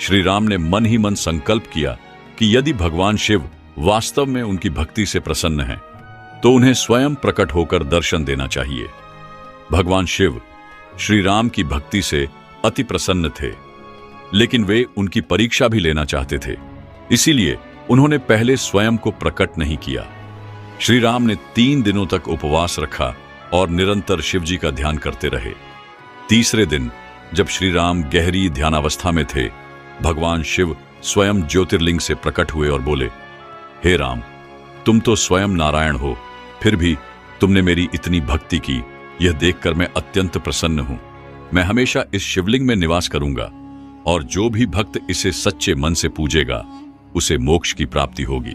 श्री राम ने मन ही मन संकल्प किया कि यदि भगवान शिव वास्तव में उनकी भक्ति से प्रसन्न हैं, तो उन्हें स्वयं प्रकट होकर दर्शन देना चाहिए। भगवान शिव श्री राम की भक्ति से अति प्रसन्न थे, लेकिन वे उनकी परीक्षा भी लेना चाहते थे, इसीलिए उन्होंने पहले स्वयं को प्रकट नहीं किया। श्री राम ने 3 दिनों तक उपवास रखा और निरंतर शिव जी का ध्यान करते रहे। तीसरे दिन जब श्री राम गहरी ध्यानावस्था में थे, भगवान शिव स्वयं ज्योतिर्लिंग से प्रकट हुए और बोले, हे राम, तुम तो स्वयं नारायण हो, फिर भी तुमने मेरी इतनी भक्ति की, यह देखकर मैं अत्यंत प्रसन्न हूं। मैं हमेशा इस शिवलिंग में निवास करूंगा। और जो भी भक्त इसे सच्चे मन से पूजेगा उसे मोक्ष की प्राप्ति होगी।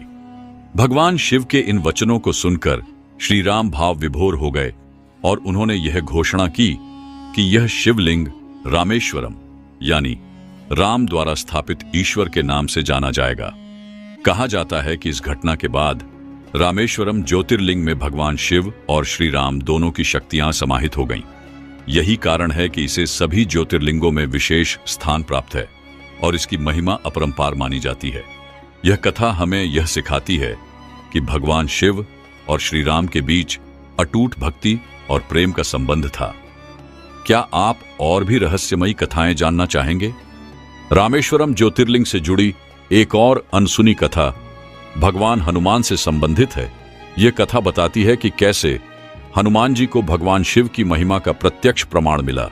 भगवान शिव के इन वचनों को सुनकर श्री राम भाव विभोर हो गए और उन्होंने यह घोषणा की कि यह शिवलिंग रामेश्वरम यानी राम द्वारा स्थापित ईश्वर के नाम से जाना जाएगा। कहा जाता है कि इस घटना के बाद रामेश्वरम ज्योतिर्लिंग में भगवान शिव और श्री राम दोनों की शक्तियां समाहित हो गईं। यही कारण है कि इसे सभी ज्योतिर्लिंगों में विशेष स्थान प्राप्त है और इसकी महिमा अपरंपार मानी जाती है। यह कथा हमें यह सिखाती है कि भगवान शिव और श्री राम के बीच अटूट भक्ति और प्रेम का संबंध था। क्या आप और भी रहस्यमयी कथाएं जानना चाहेंगे? रामेश्वरम ज्योतिर्लिंग से जुड़ी एक और अनसुनी कथा भगवान हनुमान से संबंधित है। यह कथा बताती है कि कैसे हनुमान जी को भगवान शिव की महिमा का प्रत्यक्ष प्रमाण मिला।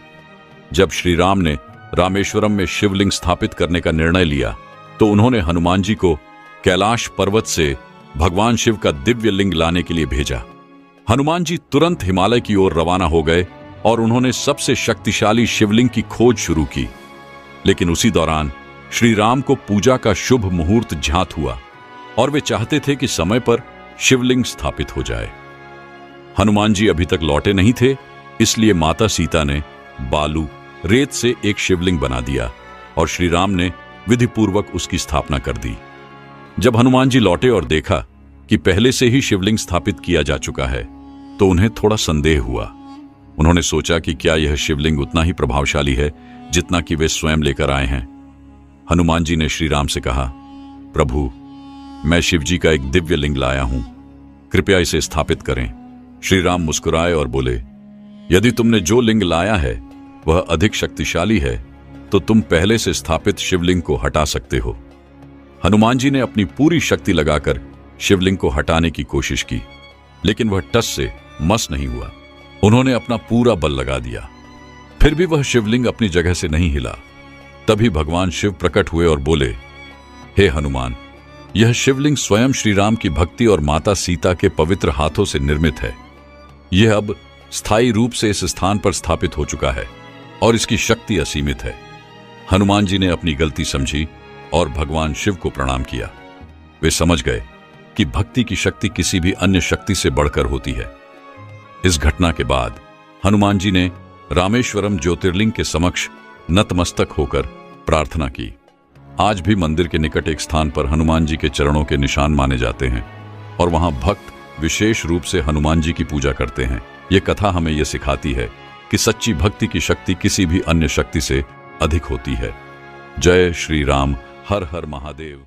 जब श्री राम ने रामेश्वरम में शिवलिंग स्थापित करने का निर्णय लिया तो उन्होंने हनुमान जी को कैलाश पर्वत से भगवान शिव का दिव्य लिंग लाने के लिए भेजा। हनुमान जी तुरंत हिमालय की ओर रवाना हो गए और उन्होंने सबसे शक्तिशाली शिवलिंग की खोज शुरू की। लेकिन उसी दौरान श्री राम को पूजा का शुभ मुहूर्त ज्ञात हुआ और वे चाहते थे कि समय पर शिवलिंग स्थापित हो जाए। हनुमान जी अभी तक लौटे नहीं थे, इसलिए माता सीता ने बालू रेत से एक शिवलिंग बना दिया और श्री राम ने विधिपूर्वक उसकी स्थापना कर दी। जब हनुमान जी लौटे और देखा कि पहले से ही शिवलिंग स्थापित किया जा चुका है तो उन्हें थोड़ा संदेह हुआ। उन्होंने सोचा कि क्या यह शिवलिंग उतना ही प्रभावशाली है जितना कि वे स्वयं लेकर आए हैं। हनुमान जी ने श्री राम से कहा, प्रभु, मैं शिव जी का एक दिव्य लिंग लाया हूं, कृपया इसे स्थापित करें। श्री राम मुस्कुराए और बोले, यदि तुमने जो लिंग लाया है वह अधिक शक्तिशाली है तो तुम पहले से स्थापित शिवलिंग को हटा सकते हो। हनुमान जी ने अपनी पूरी शक्ति लगाकर शिवलिंग को हटाने की कोशिश की, लेकिन वह टस से मस नहीं हुआ। उन्होंने अपना पूरा बल लगा दिया, फिर भी वह शिवलिंग अपनी जगह से नहीं हिला। तभी भगवान शिव प्रकट हुए और बोले, हे हनुमान, यह शिवलिंग स्वयं श्री राम की भक्ति और माता सीता के पवित्र हाथों से निर्मित है। यह अब स्थायी रूप से इस स्थान पर स्थापित हो चुका है और इसकी शक्ति असीमित है। हनुमान जी ने अपनी गलती समझी और भगवान शिव को प्रणाम किया। वे समझ गए कि भक्ति की शक्ति किसी भी अन्य शक्ति से बढ़कर होती है। इस घटना के बाद हनुमान जी ने रामेश्वरम ज्योतिर्लिंग के समक्ष नतमस्तक होकर प्रार्थना की। आज भी मंदिर के निकट एक स्थान पर हनुमान जी के चरणों के निशान माने जाते हैं और वहां भक्त विशेष रूप से हनुमान जी की पूजा करते हैं। यह कथा हमें यह सिखाती है कि सच्ची भक्ति की शक्ति किसी भी अन्य शक्ति से अधिक होती है। जय श्री राम। हर हर महादेव।